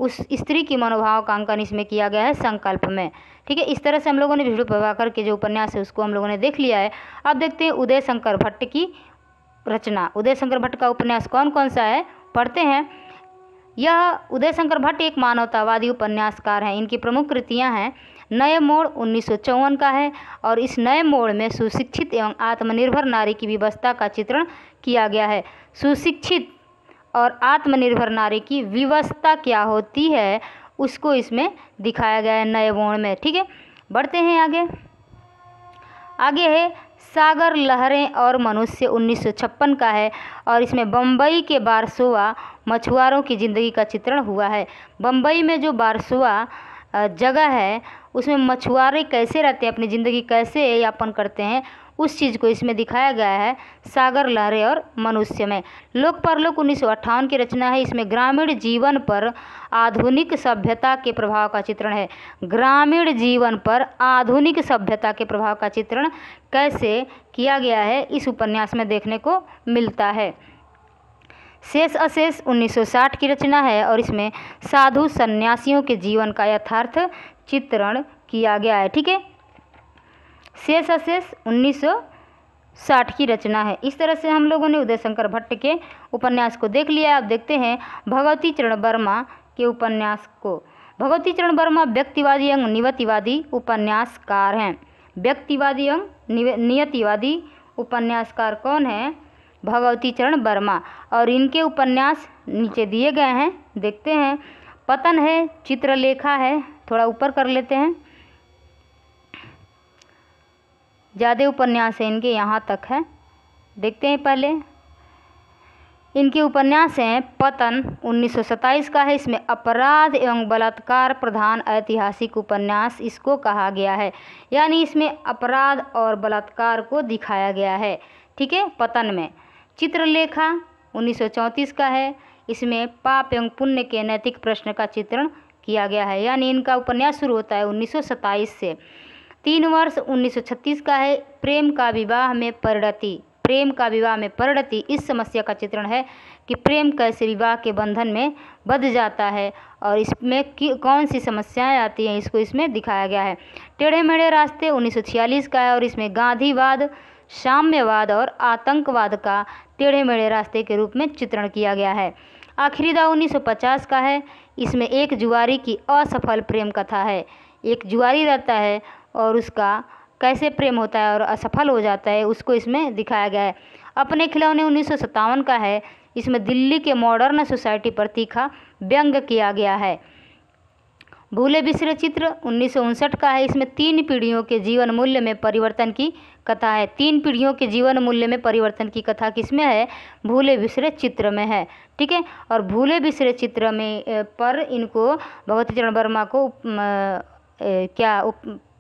S1: उस स्त्री की मनोभाव का अंकन इसमें किया गया है संकल्प में, ठीक है। इस तरह से हम लोगों ने विष्णु प्रभाकर के जो उपन्यास है उसको हम लोगों ने देख लिया है। अब देखते हैं उदय शंकर भट्ट की रचना। उदय शंकर भट्ट का उपन्यास कौन कौन सा है पढ़ते हैं। यह उदय शंकर भट्ट एक मानवतावादी उपन्यासकार हैं। इनकी प्रमुख कृतियां हैं। नए मोड़ 1954 का है और इस नए मोड़ में सुशिक्षित एवं आत्मनिर्भर नारी की विवस्था का चित्रण किया गया है। सुशिक्षित और आत्मनिर्भर नारी की विवस्था क्या होती है उसको इसमें दिखाया गया है नए मोड़ में, ठीक है। बढ़ते हैं आगे है सागर लहरें और मनुष्य 1956 का है और इसमें बम्बई के बारसोवा मछुआरों की ज़िंदगी का चित्रण हुआ है। बम्बई में जो बारसोवा जगह है उसमें मछुआरे कैसे रहते हैं, अपनी ज़िंदगी कैसे यापन करते हैं, उस चीज़ को इसमें दिखाया गया है सागर लहरें और मनुष्य में। लोक परलोक 1958 की रचना है। इसमें ग्रामीण जीवन पर आधुनिक सभ्यता के प्रभाव का चित्रण है। ग्रामीण जीवन पर आधुनिक सभ्यता के प्रभाव का चित्रण कैसे किया गया है इस उपन्यास में देखने को मिलता है। शेष अशेष 1960 की रचना है और इसमें साधु सन्यासियों के जीवन का यथार्थ चित्रण किया गया है, ठीक है। शेष अशेष 1960 की रचना है। इस तरह से हम लोगों ने उदय शंकर भट्ट के उपन्यास को देख लिया। अब देखते हैं भगवती चरण वर्मा के उपन्यास को। भगवती चरण वर्मा व्यक्तिवादी एवं नियतिवादी उपन्यासकार हैं। व्यक्तिवादी एवं नियतिवादी उपन्यासकार कौन है? भगवती चरण वर्मा। और इनके उपन्यास नीचे दिए गए हैं, देखते हैं। पतन है, चित्रलेखा है, थोड़ा ऊपर कर लेते हैं, ज़्यादा उपन्यास है इनके, यहाँ तक है, देखते हैं। पहले इनके उपन्यास हैं पतन 1927 का है। इसमें अपराध एवं बलात्कार प्रधान ऐतिहासिक उपन्यास इसको कहा गया है, यानी इसमें अपराध और बलात्कार को दिखाया गया है, ठीक है, पतन में। चित्रलेखा 1934 का है। इसमें पाप एवं पुण्य के नैतिक प्रश्न का चित्रण किया गया है, यानी इनका उपन्यास शुरू होता है 1927 से। 3 वर्ष 1936 का है। प्रेम का विवाह में परिणति। प्रेम का विवाह में परिणति इस समस्या का चित्रण है कि प्रेम कैसे विवाह के बंधन में बंध जाता है और इसमें कौन सी समस्याएं आती हैं, इसको इसमें दिखाया गया है। टेढ़े मेढ़े रास्ते 1946 का है और इसमें गांधीवाद, साम्यवाद और आतंकवाद का टेढ़े मेढ़े रास्ते के रूप में चित्रण किया गया है। आखिरी दाव 1950 का है। इसमें एक जुआरी की असफल प्रेम कथा है। एक जुआरी रहता है और उसका कैसे प्रेम होता है और असफल हो जाता है, उसको इसमें दिखाया गया है। अपने खिलौने 1957 का है। इसमें दिल्ली के मॉडर्न सोसाइटी पर तीखा व्यंग्य किया गया है। भूले बिसरे चित्र 1959 का है। इसमें 3 पीढ़ियों के जीवन मूल्य में परिवर्तन की कथा है। 3 पीढ़ियों के जीवन मूल्य में परिवर्तन की कथा किसमें है? भूले बिसरे चित्र में है, ठीक है। और भूले बिसरे चित्र में पर इनको भगवती चरण वर्मा को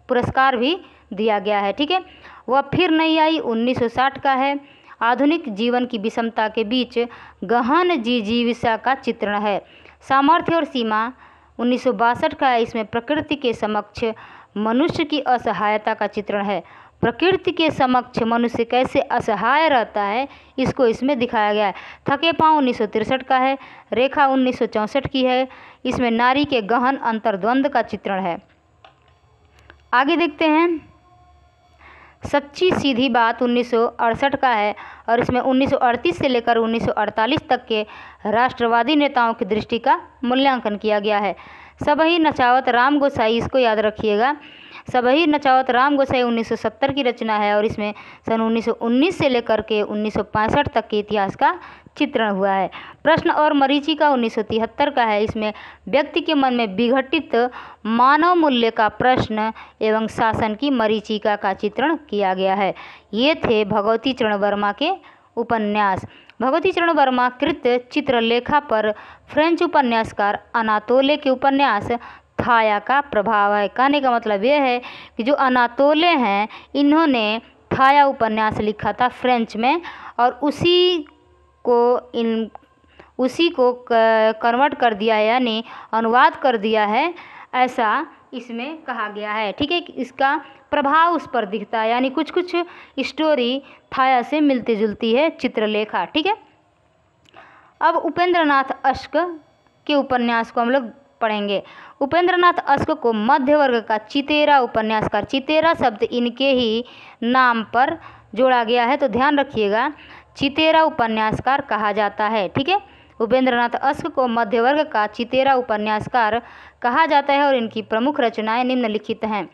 S1: पुरस्कार भी दिया गया है, ठीक है। वह फिर नहीं आई 1960 का है। आधुनिक जीवन की विषमता के बीच गहन जिजीविषा का चित्रण है। सामर्थ्य और सीमा 1962 का है। इसमें प्रकृति के समक्ष मनुष्य की असहायता का चित्रण है। प्रकृति के समक्ष मनुष्य कैसे असहाय रहता है, इसको इसमें दिखाया गया है। थके पाँव 1963 का है। रेखा 1964 की है। इसमें नारी के गहन अंतर्द्वंद का चित्रण है। आगे देखते हैं। सच्ची सीधी बात 1968 का है और इसमें 1938 से लेकर 1948 तक के राष्ट्रवादी नेताओं की दृष्टि का मूल्यांकन किया गया है। सबही नचावत राम गोसाई, इसको याद रखिएगा, सबही नचावत राम गोसाई 1970 की रचना है और इसमें सन 1919 से लेकर के 1965 तक के इतिहास का चित्रण हुआ है। प्रश्न और मरीचिका 1973 का है। इसमें व्यक्ति के मन में विघटित मानव मूल्य का प्रश्न एवं शासन की मरीचिका का चित्रण किया गया है। ये थे भगवती चरण वर्मा के उपन्यास। भगवती चरण वर्मा कृत चित्रलेखा पर फ्रेंच उपन्यासकार अनातोले के उपन्यास थाया का प्रभाव है। कहने का मतलब ये है कि जो अनातोले हैं, इन्होंने थाया उपन्यास लिखा था फ्रेंच में और उसी को कन्वर्ट कर दिया है, यानी अनुवाद कर दिया है, ऐसा इसमें कहा गया है, ठीक है। इसका प्रभाव उस पर दिखता है, यानी कुछ कुछ स्टोरी थाया से मिलती जुलती है चित्रलेखा, ठीक है। अब उपेंद्रनाथ अश्क के उपन्यास को हम लोग पढ़ेंगे। उपेंद्रनाथ अश्क को मध्य वर्ग का चितेरा उपन्यासकार, चितेरा शब्द इनके ही नाम पर जोड़ा गया है, तो ध्यान रखिएगा, चितेरा उपन्यासकार कहा जाता है, ठीक है। उपेंद्रनाथ अश्क को मध्य वर्ग का चितेरा उपन्यासकार कहा जाता है और इनकी प्रमुख रचनाएं निम्नलिखित हैं।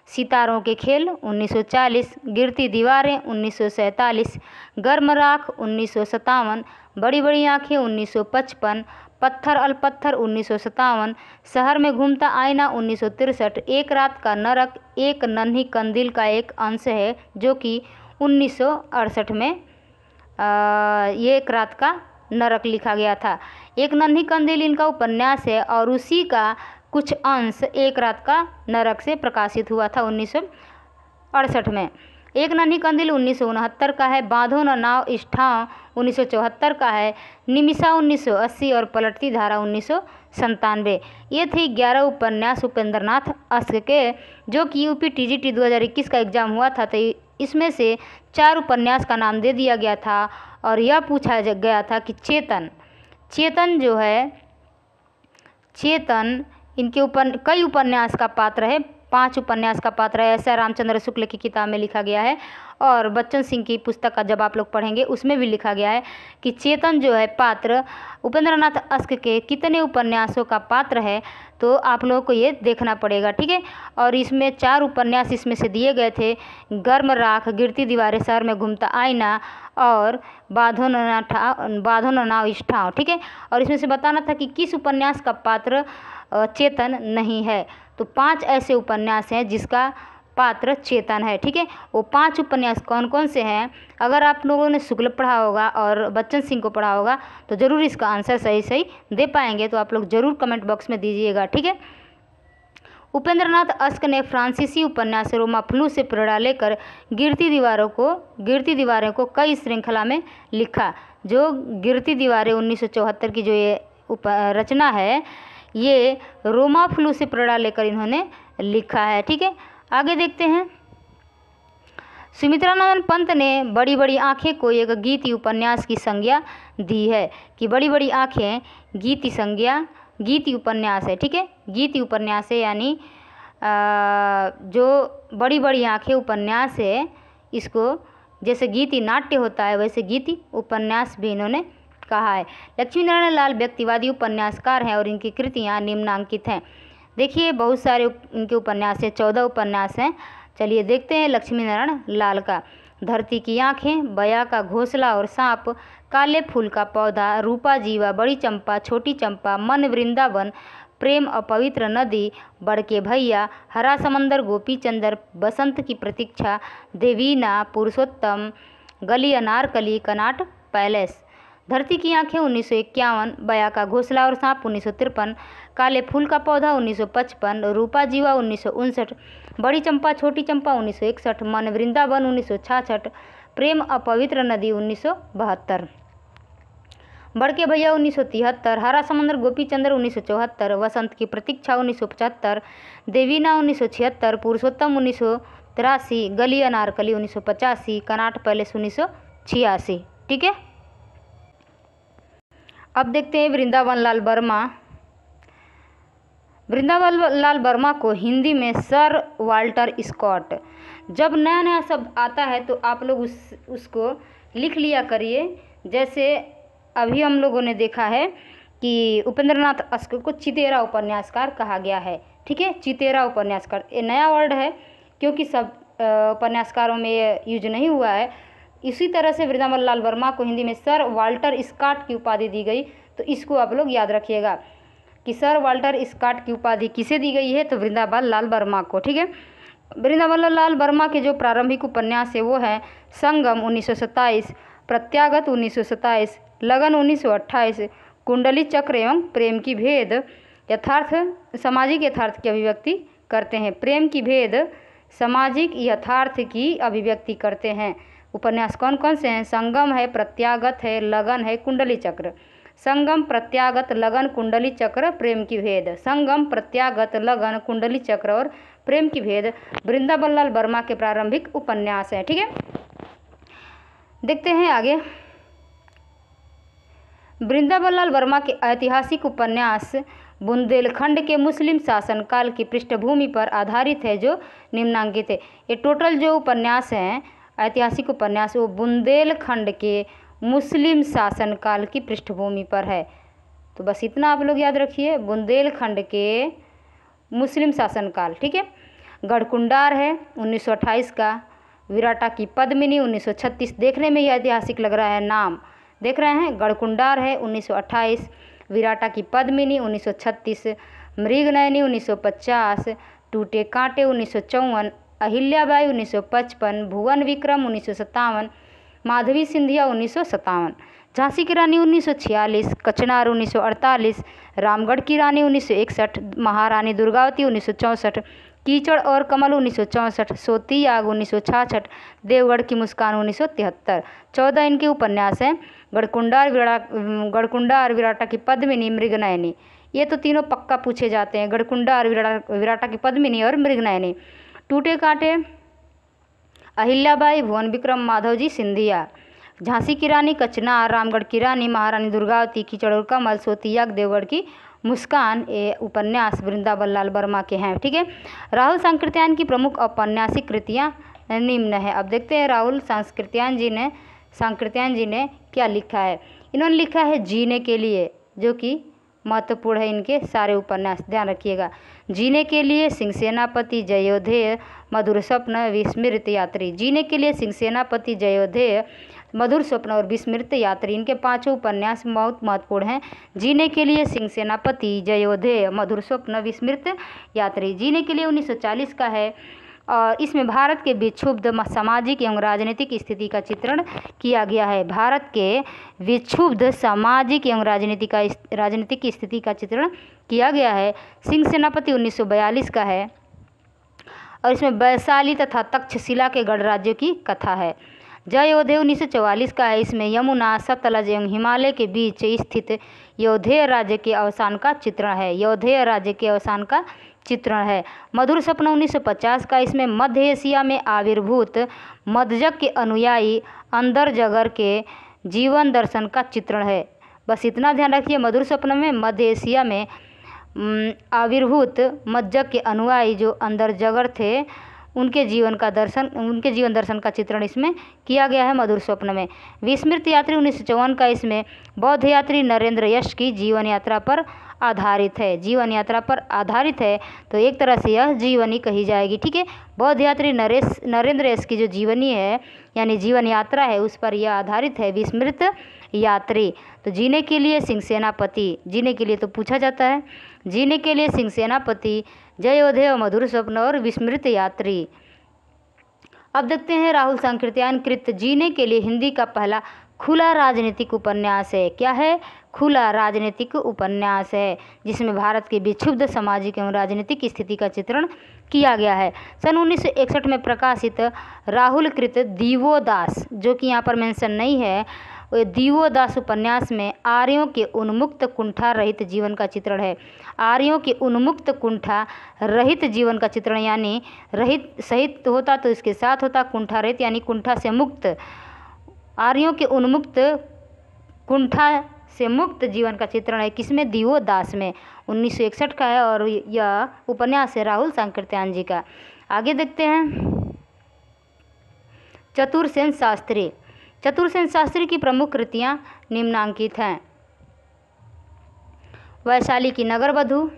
S1: सितारों के खेल 1940, गिरती दीवारें 1947, गर्म राख 1957, बड़ी बड़ी आँखें 1955, पत्थर अलपत्थर 1957, शहर में घूमता आईना 1963, एक रात का नरक एक नन्ही कंदील का एक अंश है जो कि 1968 में ये एक रात का नरक लिखा गया था। एक नन्ही कंदील इनका उपन्यास है और उसी का कुछ अंश एक रात का नरक से प्रकाशित हुआ था 1968 में। एक नन्ही कंदील 1969 का है। बांधो न नाव इस ठाव 1974 का है। निमिषा 1980 और पलटती धारा 1997। ये थी 11 उपन्यास उपेंद्रनाथ अश्क के, जो कि यूपी टीजीटी 2021 का एग्ज़ाम हुआ था, तो इसमें से 4 उपन्यास का नाम दे दिया गया था और यह पूछा गया था कि चेतन जो है, चेतन इनके कई उपन्यास का पात्र है, 5 उपन्यास का पात्र है, ऐसा रामचंद्र शुक्ल की किताब में लिखा गया है। और बच्चन सिंह की पुस्तक का जब आप लोग पढ़ेंगे उसमें भी लिखा गया है कि चेतन जो है पात्र उपेंद्रनाथ अस्क के कितने उपन्यासों का पात्र है, तो आप लोगों को ये देखना पड़ेगा, ठीक है। और इसमें 4 उपन्यास इसमें से दिए गए थे, गर्म राख, गिरती दीवारें, शहर में घूमता आईना और बाँधो न नाव इस ठाव, ठीक है। और इसमें से बताना था कि किस उपन्यास का पात्र चेतन नहीं है। तो 5 ऐसे उपन्यास हैं जिसका पात्र चेतन है, ठीक है। वो 5 उपन्यास कौन कौन से हैं? अगर आप लोगों ने शुक्ल पढ़ा होगा और बच्चन सिंह को पढ़ा होगा तो ज़रूर इसका आंसर सही दे पाएंगे, तो आप लोग ज़रूर कमेंट बॉक्स में दीजिएगा, ठीक है। उपेंद्रनाथ अस्क ने फ्रांसीसी उपन्यास रोमा फ्लू से प्रेरणा लेकर गिरती दीवारें को कई श्रृंखला में लिखा। जो गिरती दीवारें 1974 की जो ये रचना है, ये रोमा फ्लू से प्रेरणा लेकर इन्होंने लिखा है, ठीक है। आगे देखते हैं। सुमित्रानंद पंत ने बड़ी बड़ी आँखें को एक गीति उपन्यास की संज्ञा दी है कि बड़ी बड़ी आँखें गीति उपन्यास है, ठीक है। गीति उपन्यास है यानी जो बड़ी बड़ी आँखें उपन्यास है, इसको जैसे गीति नाट्य होता है वैसे गीति उपन्यास भी इन्होंने कहा है। लक्ष्मीनारायण लाल व्यक्तिवादी उपन्यासकार हैं और इनकी कृतियाँ निम्नांकित हैं। देखिए बहुत सारे इनके उपन्यास हैं, 14 उपन्यास हैं। चलिए देखते हैं लक्ष्मीनारायण लाल का। धरती की आँखें, बया का घोंसला और सांप, काले फूल का पौधा, रूपा जीवा, बड़ी चंपा, छोटी चंपा, मन वृंदावन, प्रेम अपवित्र नदी, बड़के भैया, हरा समंदर, गोपी चंदर, बसंत की प्रतीक्षा, देवीना, पुरुषोत्तम, गली अनारकली, कनाट पैलेस। धरती की आँखें 1951, बया का घोंसला और सांप 1953, काले फूल का पौधा 1955, रूपा जीवा 1959, बड़ी चंपा छोटी चंपा 1961, मन वृंदावन 1966, प्रेम अपवित्र नदी 1972, बड़के भैया 1973, हरा समंदर गोपी चंद्र 1974, वसंत की प्रतीक्षा 1975, देवीना 1976, पुरुषोत्तम 1983, गली अनारकली 1985, कनाट पैलेस 1986, ठीक है। अब देखते हैं वृंदावन लाल वर्मा को हिंदी में सर वाल्टर स्कॉट। जब नया नया शब्द आता है तो आप लोग उसको लिख लिया करिए। जैसे अभी हम लोगों ने देखा है कि उपेंद्रनाथ अस्क को चितेरा उपन्यासकार कहा गया है, ठीक है। चितेरा उपन्यासकार ये नया वर्ड है क्योंकि सब उपन्यासकारों में ये यूज नहीं हुआ है। इसी तरह से वृंदावन लाल वर्मा को हिंदी में सर वाल्टर स्कॉट की उपाधि दी गई, तो इसको आप लोग याद रखिएगा कि सर वाल्टर स्कॉट की उपाधि किसे दी गई है, तो वृंदावन लाल वर्मा को, ठीक है। वृंदावन लाल वर्मा के जो प्रारंभिक उपन्यास है वो है संगम 1927, प्रत्यागत 1927, लगन 1928, कुंडली चक्र एवं प्रेम की भेद सामाजिक यथार्थ की अभिव्यक्ति करते हैं। प्रेम की भेद सामाजिक यथार्थ की अभिव्यक्ति करते हैं। उपन्यास कौन कौन से हैं? संगम है, प्रत्यागत है, लगन है, कुंडली चक्र। संगम, प्रत्यागत, लगन, कुंडली चक्र, प्रेम की भेद। संगम, प्रत्यागत, लगन, कुंडली चक्र और प्रेम की भेद वृंदावन लाल वर्मा के प्रारंभिक उपन्यास हैं, ठीक है। देखते हैं आगे। वृंदावन लाल वर्मा के ऐतिहासिक उपन्यास बुंदेलखंड के मुस्लिम शासनकाल की पृष्ठभूमि पर आधारित है जो निम्नांकित है। ये टोटल जो उपन्यास हैं ऐतिहासिक उपन्यास वो बुंदेलखंड के मुस्लिम शासनकाल की पृष्ठभूमि पर है। तो बस इतना आप लोग याद रखिए, बुंदेलखंड के मुस्लिम शासनकाल, ठीक है। गढ़कुंडार है 1928 का, विराटा की पद्मिनी 1936। देखने में ये ऐतिहासिक लग रहा है, नाम देख रहे हैं। गढ़कुंडार है 1928, विराटा की पद्मिनी 1936, मृगनयनी 1950, टूटे कांटे 1954, अहिल्याबाई 1955, भुवन विक्रम 1957, माधवी सिंधिया 1957, झांसी की रानी 1946, कचनार 1948, रामगढ़ की रानी 1961, महारानी दुर्गावती 1964, कीचड़ और कमल 1964, सोती आग 1966, देवगढ़ की मुस्कान 1973। 14 इनके उपन्यास हैं। गढ़कुंडार, विराटा की पद्मिनी, मृगनयनी। ये तो तीनों पक्का पूछे जाते हैं, गढ़कुंडार, विराटा की पद्मिनी और मृगनयनी। टूटे कांटे अहिल्याबाई, भुवन विक्रम, माधवजी सिंधिया। झांसी की रानी कचनार, रामगढ़ की रानी, महारानी दुर्गावती, कीचड़ और कमल, सोतीयाग, देवगढ़ की मुस्कान। ये उपन्यास वृंदावन लाल वर्मा के हैं, ठीक है। राहुल सांकृत्यायन की प्रमुख औपन्यासिक कृतियाँ निम्न है। अब देखते हैं राहुल सांकृत्यायन जी ने क्या लिखा है। इन्होंने लिखा है जीने के लिए, जो कि महत्वपूर्ण है इनके सारे उपन्यास, ध्यान रखिएगा। जीने के लिए, सिंह सेनापति, जयोधेय, मधुर स्वप्न, विस्मृत यात्री। जीने के लिए, सिंह सेनापति, जयोधेय, मधुर स्वप्न और विस्मृत यात्री, इनके पांचों उपन्यास बहुत महत्वपूर्ण हैं। जीने के लिए, सिंह सेनापति, जयोधेय, मधुर स्वप्न, विस्मृत यात्री। जीने के लिए 1940 का है और इसमें भारत के विक्षुब्ध सामाजिक एवं राजनीतिक स्थिति का चित्रण किया गया है। भारत के विक्षुब्ध सामाजिक एवं राजनीतिक स्थिति का चित्रण किया गया है। सिंह सेनापति 1942 का है और इसमें वैशाली तथा तक्षशिला के गणराज्यों की कथा है। जयोधेय 1944 का है, इसमें यमुना, सतलज एवं हिमालय के बीच स्थित यौधेय राज्य के अवसान का चित्रण है। यौधेय राज्य के अवसान का चित्रण है। मधुर स्वप्न 1950 का, इसमें मध्य एशिया में आविर्भूत मध्यजग के अनुयायी अंदर जगर के जीवन दर्शन का चित्रण है। बस इतना ध्यान रखिए, मधुर स्वप्न में मध्य एशिया में आविर्भूत मध्यजग के अनुयायी जो अंदर जगर थे उनके जीवन दर्शन का चित्रण इसमें किया गया है मधुर स्वप्न में। विस्मृत यात्री 1954 का, इसमें बौद्ध यात्री नरेंद्र यश की जीवन यात्रा पर आधारित है। जीवन यात्रा पर आधारित है तो एक तरह से यह जीवनी कही जाएगी, ठीक है। बौद्ध यात्री नरेंद्र यश की जो जीवनी है यानी जीवन यात्रा है उस पर यह आधारित है। विस्मृत यात्री तो जीने के लिए, सिंह सेनापति, जीने के लिए तो पूछा जाता है। जीने के लिए, सिंह सेनापति, जयोधेय, मधुर स्वप्न और विस्मृत यात्री। अब देखते हैं राहुल सांकृत्यायन कृत जीने के लिए हिंदी का पहला खुला राजनीतिक उपन्यास है। क्या है? खुला राजनीतिक उपन्यास है, जिसमें भारत के विक्षुब्ध सामाजिक एवं राजनीतिक स्थिति का चित्रण किया गया है। सन 1961 में प्रकाशित राहुल कृत दिवोदास, जो कि यहाँ पर मेंशन नहीं है, दिवोदास उपन्यास में आर्यों के उन्मुक्त कुंठा रहित जीवन का चित्रण है। आर्यों के उन्मुक्त कुंठा रहित जीवन का चित्रण, यानी रहित सहित होता तो इसके साथ होता, कुंठा रहित यानी कुंठा से मुक्त। आर्यों के उन्मुक्त कुंठा से मुक्त जीवन का चित्रण है किसमें? दिवोदास में। 1961 का है और यह उपन्यास है राहुल सांकृत्यायन जी का। आगे देखते हैं चतुरसेन शास्त्री। चतुरसेन शास्त्री की प्रमुख कृतियाँ निम्नांकित हैं। वैशाली की नगरवधू,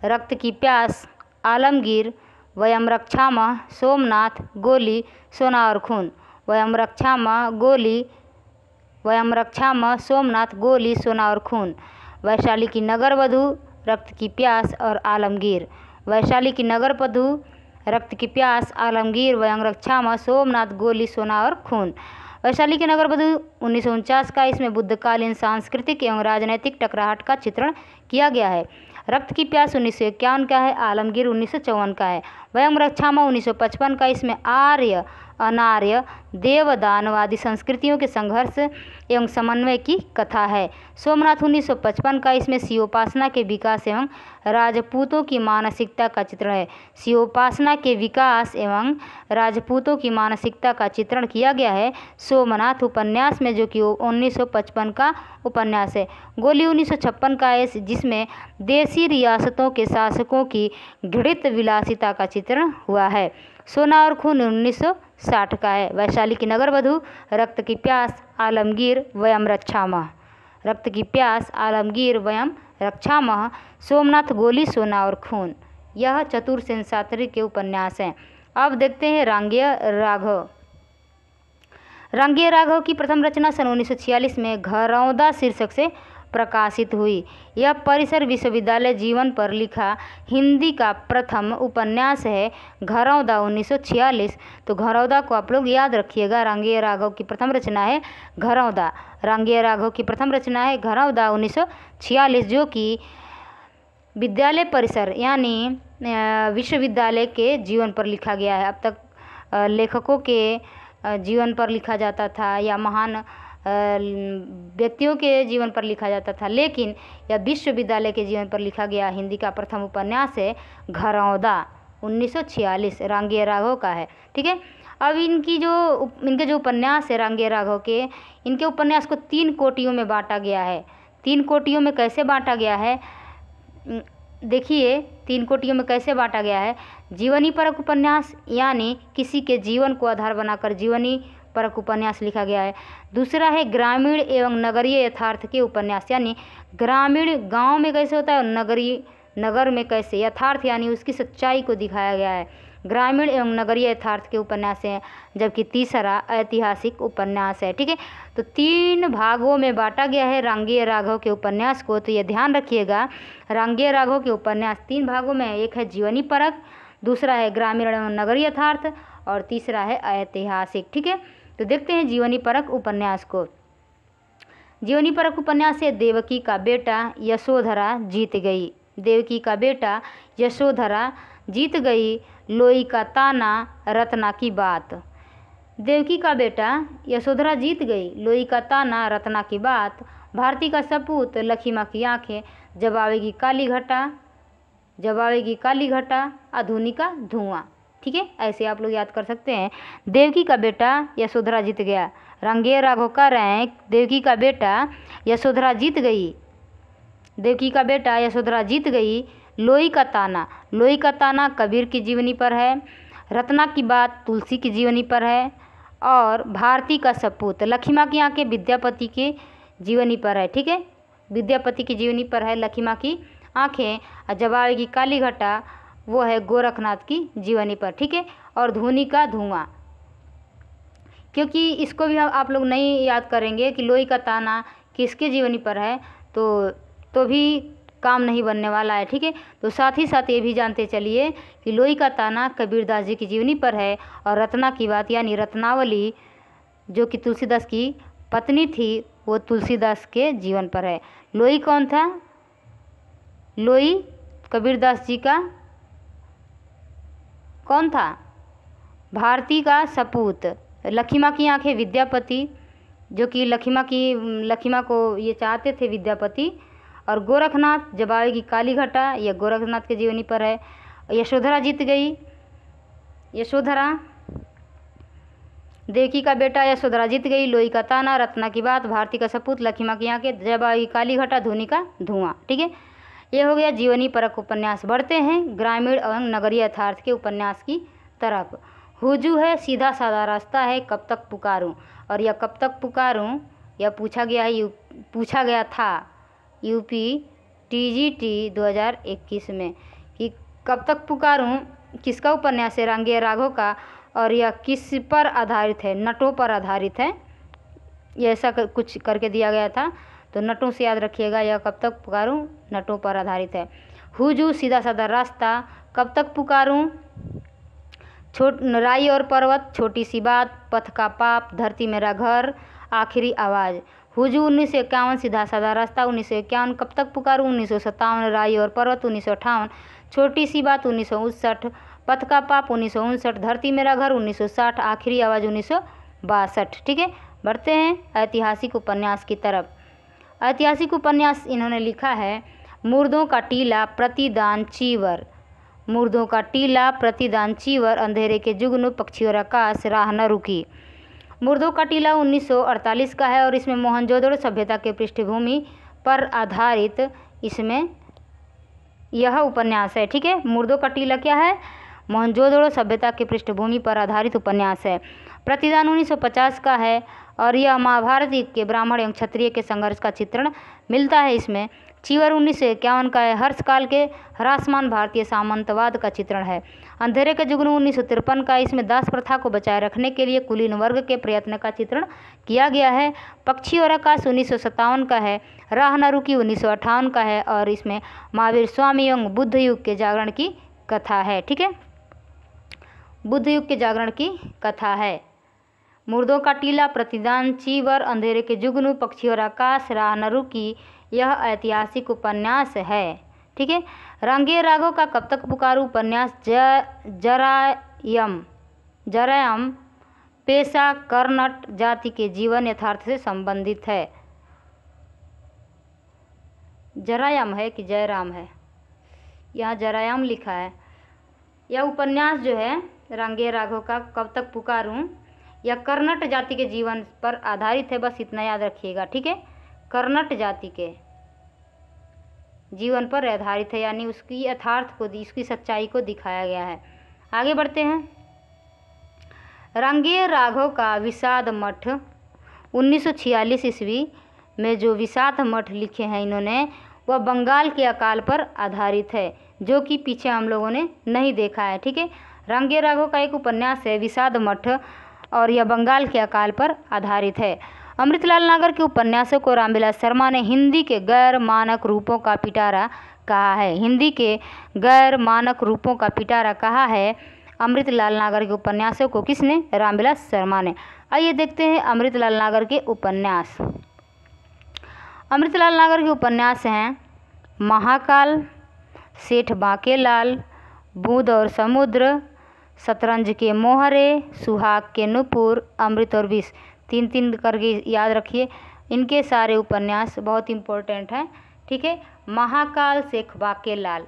S1: रक्त की प्यास, आलमगीर, वयम रक्षामः, सोमनाथ, गोली, सोना और खून। वयम रक्षामः, सोमनाथ, गोली, सोना और खून। वैशाली की नगरवधू, रक्त की प्यास और आलमगीर। वैशाली की नगरवधू, रक्त की प्यास, आलमगीर, वयम रक्षामः, सोमनाथ, गोली, सोना और खून। वैशाली की नगरवधू 1949 का, इसमें बुद्धकालीन सांस्कृतिक एवं राजनैतिक टकराहट का चित्रण किया गया है। रक्त की प्यास 1951 का है, आलमगीर 1954 का है। वयम रक्षामः 1955 का, इसमें आर्य अनार्य देव दानवादी संस्कृतियों के संघर्ष एवं समन्वय की कथा है। सोमनाथ 1955 का, इसमें शिवोपासना के विकास एवं राजपूतों की मानसिकता का चित्रण है। शिवोपासना के विकास एवं राजपूतों की मानसिकता का चित्रण किया गया है सोमनाथ उपन्यास में, जो कि 1955 का उपन्यास है। गोली 1956 का है, जिसमें देशी रियासतों के शासकों की घृणित विलासिता का चित्रण हुआ है। सोना और खून 1960 का है। वैशाली की नगरवधू, रक्त की प्यास, आलमगीर, वयम रक्षामः। रक्त की प्यास, आलमगीर, वयम रक्षामः, सोमनाथ, गोली, सोना और खून। यह चतुरसेन शास्त्री के उपन्यास हैं। अब देखते हैं रांगेय राघव। रांगेय राघव की प्रथम रचना सन 1946 में घरौंदा शीर्षक से प्रकाशित हुई। यह परिसर विश्वविद्यालय जीवन पर लिखा हिंदी का प्रथम उपन्यास है। घरौंदा 1946, तो घरौंदा को आप लोग याद रखिएगा। रांगेय राघव की प्रथम रचना है घरौंदा। रांगेय राघव की प्रथम रचना है घरौंदा 1946, जो कि विद्यालय परिसर यानी विश्वविद्यालय के जीवन पर लिखा गया है। अब तक लेखकों के जीवन पर लिखा जाता था या महान व्यक्तियों के जीवन पर लिखा जाता था, लेकिन यह विश्वविद्यालय के जीवन पर लिखा गया हिंदी का प्रथम उपन्यास है घरौंदा 1946, रांगेय राघव का है। ठीक है, अब इनके जो उपन्यास है रांगेय राघव के, इनके उपन्यास को 3 कोटियों में बांटा गया है। 3 कोटियों में कैसे बांटा गया है? देखिए 3 कोटियों में कैसे बांटा गया है। जीवनी परक उपन्यास यानी किसी के जीवन को आधार बनाकर जीवनी परक उपन्यास लिखा गया है। दूसरा है ग्रामीण एवं नगरीय यथार्थ के उपन्यास, यानी ग्रामीण गांव में कैसे होता है और नगरीय नगर में कैसे, यथार्थ यानी उसकी सच्चाई को दिखाया गया है। ग्रामीण एवं नगरीय यथार्थ के उपन्यास हैं। जबकि तीसरा ऐतिहासिक उपन्यास है। ठीक है, तो 3 भागों में बांटा गया है रांगेय राघव के उपन्यास को। तो ये ध्यान रखिएगा, रांगेय राघव के उपन्यास 3 भागों में है। एक है जीवनी परक, दूसरा है ग्रामीण एवं नगरीय यथार्थ और तीसरा है ऐतिहासिक। ठीक है, तो देखते हैं जीवनी परक उपन्यास को। जीवनी परक उपन्यास से देवकी का बेटा यशोधरा जीत गई। देवकी का बेटा यशोधरा जीत गई, लोई का ताना रत्ना की बात। देवकी का बेटा यशोधरा जीत गई, लोई का ताना रत्ना की बात। भारती का सपूत, लखीमा की आंखें, जब आवेगी काली घटा, जब आवेगी काली घटा, अधूनी का धुआं। ठीक है, ऐसे आप लोग याद कर सकते हैं। देवकी का बेटा यशोधरा जीत गया। रांगेय राघव कह रहे हैं देवकी का बेटा यशोधरा जीत गई, देवकी का बेटा यशोधरा जीत गई। लोई का ताना, लोई का ताना कबीर की जीवनी पर है। रत्ना की बात तुलसी की जीवनी पर है। और भारती का सपूत, लखीमा की आंखें विद्यापति की जीवनी पर है। ठीक है, विद्यापति की जीवनी पर है लखीमा की आंखें। और जब आएगी काली घटा वो है गोरखनाथ की जीवनी पर। ठीक है, और धूनी का धुआं, क्योंकि इसको भी आप लोग नहीं याद करेंगे कि लोई का ताना किसके जीवनी पर है तो भी काम नहीं बनने वाला है। ठीक है, तो साथ ही साथ ये भी जानते चलिए कि लोई का ताना कबीरदास जी की जीवनी पर है और रत्ना की बात यानी रत्नावली जो कि तुलसीदास की पत्नी थी वो तुलसीदास के जीवन पर है। लोई कौन था? लोई कबीरदास जी का कौन था? भारती का सपूत। लखीमा की आंखें विद्यापति, जो कि लखीमा को ये चाहते थे विद्यापति। और गोरखनाथ जब आएगी काली घटा, यह गोरखनाथ के जीवनी पर है। यशोधरा जीत गई, यशोधरा देवकी का बेटा यशोधरा जीत गई, लोई का ताना, रत्ना की बात, भारती का सपूत, लखीमा की आंखें, जब आएगी काली घटा, धूनी का धुआं। ठीक है, ये हो गया जीवनी परक उपन्यास। बढ़ते हैं ग्रामीण एवं नगरीय यथार्थ के उपन्यास की तरफ। हुजू है सीधा साधा रास्ता है, कब तक पुकारूं। और यह कब तक पुकारूं यह पूछा गया था यूपी टीजीटी 2021 में कि कब तक पुकारूं किसका उपन्यास है? रांगेय राघव का। और यह किस पर आधारित है? नटों पर आधारित है। ये ऐसा कुछ करके दिया गया था, तो नटों से याद रखिएगा। यह कब तक पुकारूं नटों पर आधारित है। हुजू सीधा साधा रास्ता, कब तक पुकारूं, राई और पर्वत, छोटी सी बात, पथ का पाप, धरती मेरा घर, आखिरी आवाज़। हुजू 1951, सीधा साधा रास्ता 1951, कब तक पुकारूं 1957, राई और पर्वत 1958, छोटी सी बात 1959, पथ का पाप 1959, धरती मेरा घर 1960, आखिरी आवाज़ 1962। ठीक है, बढ़ते हैं ऐतिहासिक उपन्यास की तरफ। ऐतिहासिक उपन्यास इन्होंने लिखा है मुर्दों का टीला, प्रतिदान चीवर। मुर्दों का टीला, प्रतिदान चीवर, अंधेरे के जुगनू, पक्षी और आकाश, राह न रुकी। मुर्दों का टीला 1948 का है और इसमें मोहनजोदड़ो सभ्यता के पृष्ठभूमि पर आधारित इसमें यह उपन्यास है। ठीक है, मुर्दों का टीला क्या है? मोहनजोदड़ो सभ्यता के पृष्ठभूमि पर आधारित उपन्यास है। प्रतिदान 1950 का है और यह महाभारत के ब्राह्मण एवं क्षत्रिय के संघर्ष का चित्रण मिलता है इसमें। चीवर 1951 का है, हर्षकाल के ह्रासमान भारतीय सामंतवाद का चित्रण है। अंधेरे के जुगनू 1953 का, इसमें दास प्रथा को बचाए रखने के लिए कुलीन वर्ग के प्रयत्न का चित्रण किया गया है। पक्षी और आकाश 1957 का है। राह न रुकी 1958 का है और इसमें महावीर स्वामी एवं बुद्ध युग के जागरण की कथा है। ठीक है, बुद्ध युग के जागरण की कथा है। मुर्दों का टीला, प्रतिदान चीवर, अंधेरे के जुगनू, पक्षी और आकाश, राह न रुकी, यह ऐतिहासिक उपन्यास है। ठीक है, रांगेय राघव का कब तक पुकारूं उपन्यास जरायम पेशा कर्नट जाति के जीवन यथार्थ से संबंधित है। जरायम है कि जयराम है? यहाँ जरायम लिखा है। यह उपन्यास जो है रांगेय राघव का कब तक पुकारूं, यह कर्नट जाति के जीवन पर आधारित है। बस इतना याद रखिएगा। ठीक है, कर्नट जाति के जीवन पर आधारित है, यानी उसकी यथार्थ को, उसकी सच्चाई को दिखाया गया है। आगे बढ़ते हैं। रंगेर राघव का विषाद मठ 1946 ईस्वी में जो विषाद मठ लिखे हैं इन्होंने, वह बंगाल के अकाल पर आधारित है, जो कि पीछे हम लोगों ने नहीं देखा है। ठीक है, रंगेर राघव का एक उपन्यास है विषाद मठ, और यह बंगाल के अकाल पर आधारित है। अमृतलाल नागर के उपन्यासों को रामविलास शर्मा ने हिंदी के गैर मानक रूपों का पिटारा कहा है। हिंदी के गैर मानक रूपों का पिटारा कहा है अमृतलाल नागर के उपन्यासों को। किसने? रामविलास शर्मा ने। आइए देखते हैं अमृतलाल नागर के उपन्यास। अमृतलाल नागर के उपन्यास हैं महाकाल, सेठ बांकेलाल, बूंद और समुद्र, शतरंज के मोहरे, सुहाग के नुपुर, अमृत और विष। 3 करके याद रखिए, इनके सारे उपन्यास बहुत इम्पोर्टेंट हैं। ठीक है, महाकाल सेठ बांकेलाल,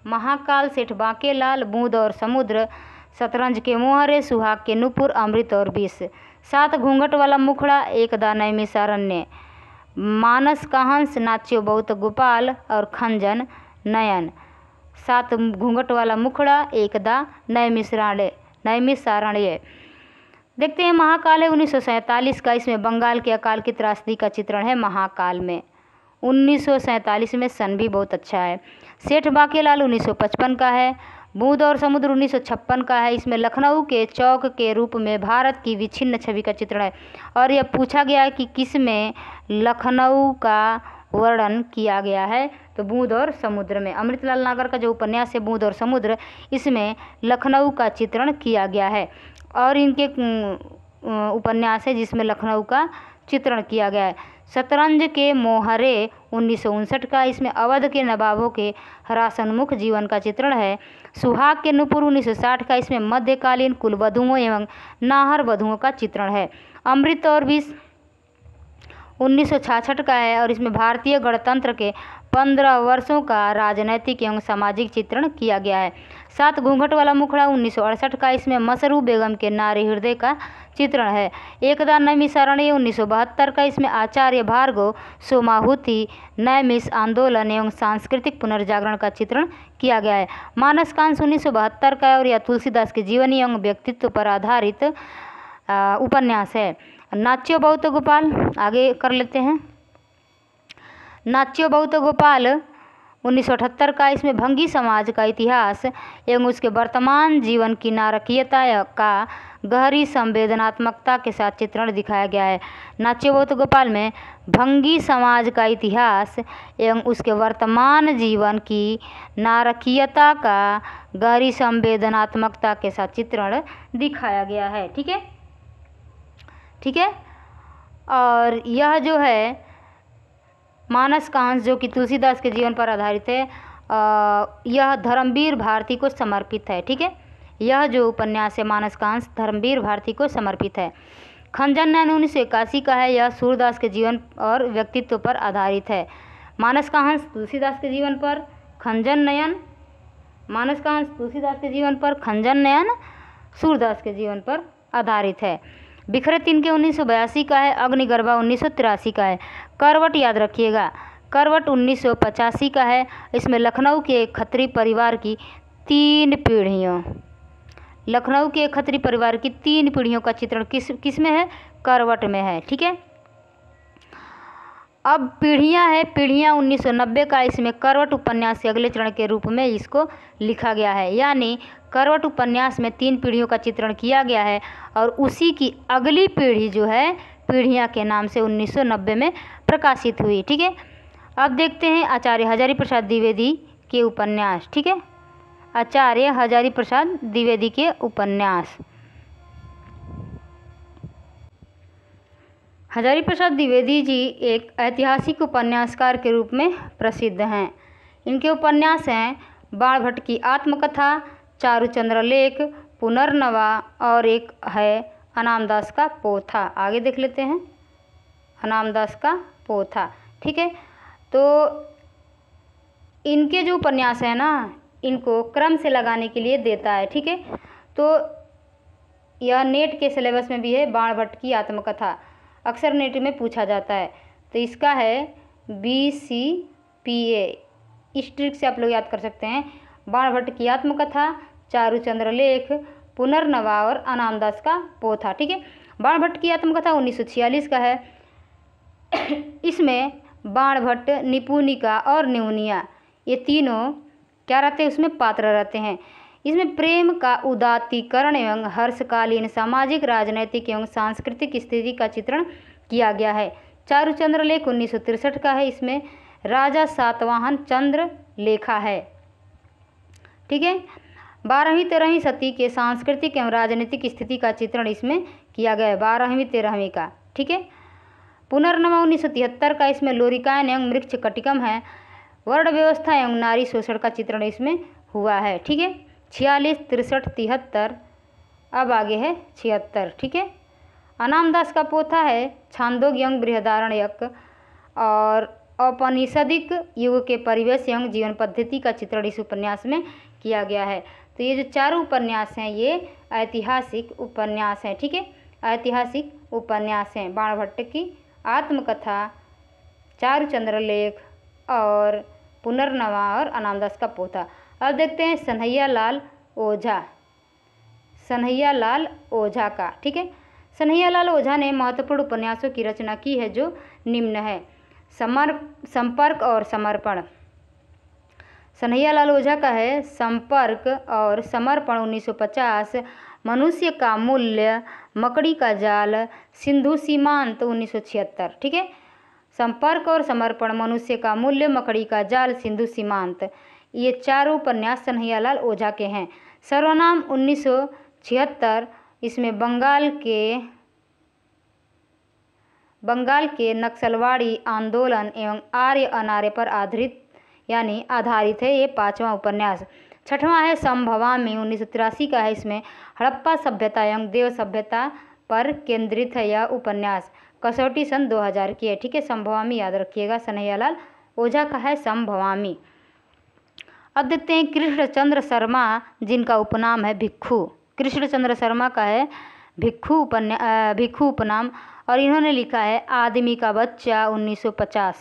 S1: महाकाल सेठ बांकेलाल, बूंद और समुद्र, शतरंज के मोहरे, सुहाग के नुपुर, अमृत और विष, 7 घूंघट वाला मुखड़ा, एकदा नैमिषारण्य, मानस का हंस, नाच्यो बहुत गोपाल और खंजन नयन, 7 घूंघट वाला मुखड़ा, एकदा नैमिषारण्य। देखते हैं महाकाल है 1947 का। इसमें बंगाल के अकाल की त्रासदी का चित्रण है महाकाल में। 1947 में सन भी बहुत अच्छा है। सेठ बांकेलाल 1955 का है। बूंद और समुद्र 1956 का है। इसमें लखनऊ के चौक के रूप में भारत की विच्छिन्न छवि का चित्रण है, और यह पूछा गया है कि किस में लखनऊ का वर्णन किया गया है, तो बूंद और समुद्र में। अमृतलाल नागर का जो उपन्यास है बूंद और समुद्र, इसमें लखनऊ का चित्रण किया गया है, और इनके उपन्यास है जिसमें लखनऊ का चित्रण किया गया है। शतरंज के मोहरे 1959 का, इसमें अवध के नवाबों के हरासन्मुख जीवन का चित्रण है। सुहाग के नुपुर 1960 का, इसमें मध्यकालीन कुलवधुओं एवं नाहर वधुओं का चित्रण है। अमृत और विष 1966 का है, और इसमें भारतीय गणतंत्र के 15 वर्षों का राजनैतिक एवं सामाजिक चित्रण किया गया है। 7 घूंघट वाला मुखड़ा 1968 का, इसमें मसरू बेगम के नारी हृदय का चित्रण है। एकदा नैमिषारण्य 1972 का, इसमें आचार्य भार्गव सोमाहुति नैमिष आंदोलन एवं सांस्कृतिक पुनर्जागरण का चित्रण किया गया है। मानस कांस 1972 का है, और यह तुलसीदास के जीवनी एवं व्यक्तित्व पर आधारित उपन्यास है। नाच्यो बहुत गोपाल आगे कर लेते हैं। नाच्यो बहुत गोपाल 1978 का, इसमें भंगी समाज का इतिहास एवं उसके वर्तमान जीवन की नारकीयता का गहरी संवेदनात्मकता के साथ चित्रण दिखाया गया है। नाच्यो बहुत गोपाल में भंगी समाज का इतिहास एवं उसके वर्तमान जीवन की नारकीयता का गहरी संवेदनात्मकता के साथ चित्रण दिखाया गया है। ठीक है, ठीक है। और यह जो है मानस का हंस, जो कि तुलसीदास के जीवन पर आधारित है, यह धर्मवीर भारती को समर्पित है। ठीक है, यह जो उपन्यास है मानस का हंस धर्मवीर भारती को समर्पित है। खंजन नयन 1981 का है, यह सूरदास के जीवन और व्यक्तित्व पर आधारित है। मानस का हंस तुलसीदास के जीवन पर, खंजन नयन, मानस का हंस तुलसीदास के जीवन पर, खंजन नयन सूरदास के जीवन पर आधारित है। बिखरे तिनके 1982 का है। अग्निगर्भा 1983 का है। करवट याद रखिएगा, करवट 1985 का है। इसमें लखनऊ के खत्री परिवार की 3 पीढ़ियों, लखनऊ के खत्री परिवार की 3 पीढ़ियों का चित्रण किस में है? करवट में है। ठीक है, अब पीढ़ियाँ है, पीढ़ियाँ 1990 का। इसमें करवट उपन्यास के अगले चरण के रूप में इसको लिखा गया है, यानी करवट उपन्यास में 3 पीढ़ियों का चित्रण किया गया है, और उसी की अगली पीढ़ी जो है पीढ़ियाँ के नाम से 1990 में प्रकाशित हुई। ठीक है, अब देखते हैं आचार्य हजारी प्रसाद द्विवेदी के उपन्यास। ठीक है, आचार्य हजारी प्रसाद द्विवेदी के उपन्यास। हजारी प्रसाद द्विवेदी जी एक ऐतिहासिक उपन्यासकार के रूप में प्रसिद्ध हैं। इनके उपन्यास हैं बाण भट्ट की आत्मकथा, चारुचंद्र लेख, पुनर्नवा, और एक है अनामदास का पोथा। आगे देख लेते हैं अनामदास का पोथा। ठीक है, तो इनके जो उपन्यास है ना, इनको क्रम से लगाने के लिए देता है। ठीक है, तो यह नेट के सिलेबस में भी है। बाण भट्ट की आत्मकथा अक्सर नेट में पूछा जाता है, तो इसका है BCPA इस ट्रिक से आप लोग याद कर सकते हैं। बाणभट्ट की आत्मकथा, चारुचंद्र लेख, पुनर्नवा और अनामदास का पोथा। ठीक है, बाणभट्ट की आत्मकथा 1946 का है। इसमें बाणभट्ट, निपुणिका और न्यूनिया ये तीनों क्या रहते हैं, उसमें पात्र रहते हैं। इसमें प्रेम का उदात्तीकरण एवं हर्षकालीन सामाजिक, राजनैतिक एवं सांस्कृतिक स्थिति का चित्रण किया गया है। चारुचंद्र लेख 1963 का है। इसमें राजा सातवाहन चंद्र लेखा है। ठीक है, 12वीं 13वीं सदी के सांस्कृतिक एवं राजनीतिक स्थिति का चित्रण इसमें किया गया है, 12वीं 13वीं का। ठीक है, पुनर्नवा 1973 का। इसमें लोरिकायन एवं मृक्ष कटिकम है। वर्ण व्यवस्था एवं नारी शोषण का चित्रण इसमें हुआ है। ठीक है, 46, 63, 73। अब आगे है 76। ठीक है, अनामदास का पोथा है छांदोग्य एवं बृहदारण्यक और औपनिषदिक युग के परिवेश एवं जीवन पद्धति का चित्रण इस उपन्यास में किया गया है। तो ये जो चारों उपन्यास हैं ये ऐतिहासिक उपन्यास हैं। ठीक है, ऐतिहासिक उपन्यास हैं। बाणभट्ट की आत्मकथा, चारुचंद्र लेख और पुनर्नवा और अनामदास का पोथा। अब देखते हैं सनहैयालाल ओझा, सनहैयालाल ओझा का। ठीक है, सनहैयालाल ओझा ने महत्वपूर्ण उपन्यासों की रचना की है जो निम्न है। संपर्क और समर्पण। सनहैयालाल ओझा का है संपर्क और समर्पण 1950, मनुष्य का मूल्य, मकड़ी का जाल, सिंधु सीमांत 1976। ठीक है, संपर्क और समर्पण, मनुष्य का मूल्य, मकड़ी का जाल, सिंधु सीमांत, ये चारों उपन्यास सनहैयालाल ओझा के हैं। सर्वनाम 1976। इसमें बंगाल के नक्सलवाड़ी आंदोलन एवं आर्य अनार्य पर आधारित है। ये 5वां उपन्यास। 6वां है संभवामी 1983 का है। इसमें हड़प्पा सभ्यता एवं देव सभ्यता पर केंद्रित है यह उपन्यास। कसौटी सन 2000 की है। ठीक है, संभवामी याद रखिएगा, सनहैयालाल ओझा का है संभवामी। अब देखते हैं कृष्णचंद्र शर्मा जिनका उपनाम है भिक्खू। कृष्णचंद्र शर्मा का है भिक्खू उपनाम और इन्होंने लिखा है आदमी का बच्चा 1950,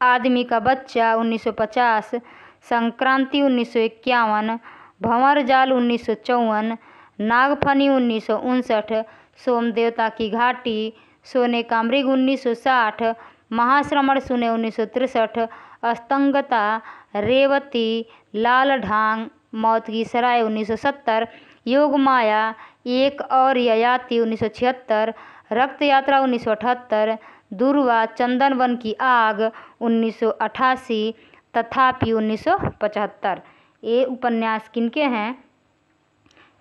S1: आदमी का बच्चा 1950, संक्रांति 1951, भंवर जाल 1954, नागफनी 1959, सोमदेवता की घाटी, सोने का मृग 1960, महाश्रमण सुने 1963, अस्तंगता, रेवती, लाल ढांग, मौत की सराय 1970, योग माया, एक और ययाति 1976, रक्त यात्रा 1978, दुर्वा, चंदन वन की आग 1988, तथापि 1975। ये उपन्यास किनके हैं?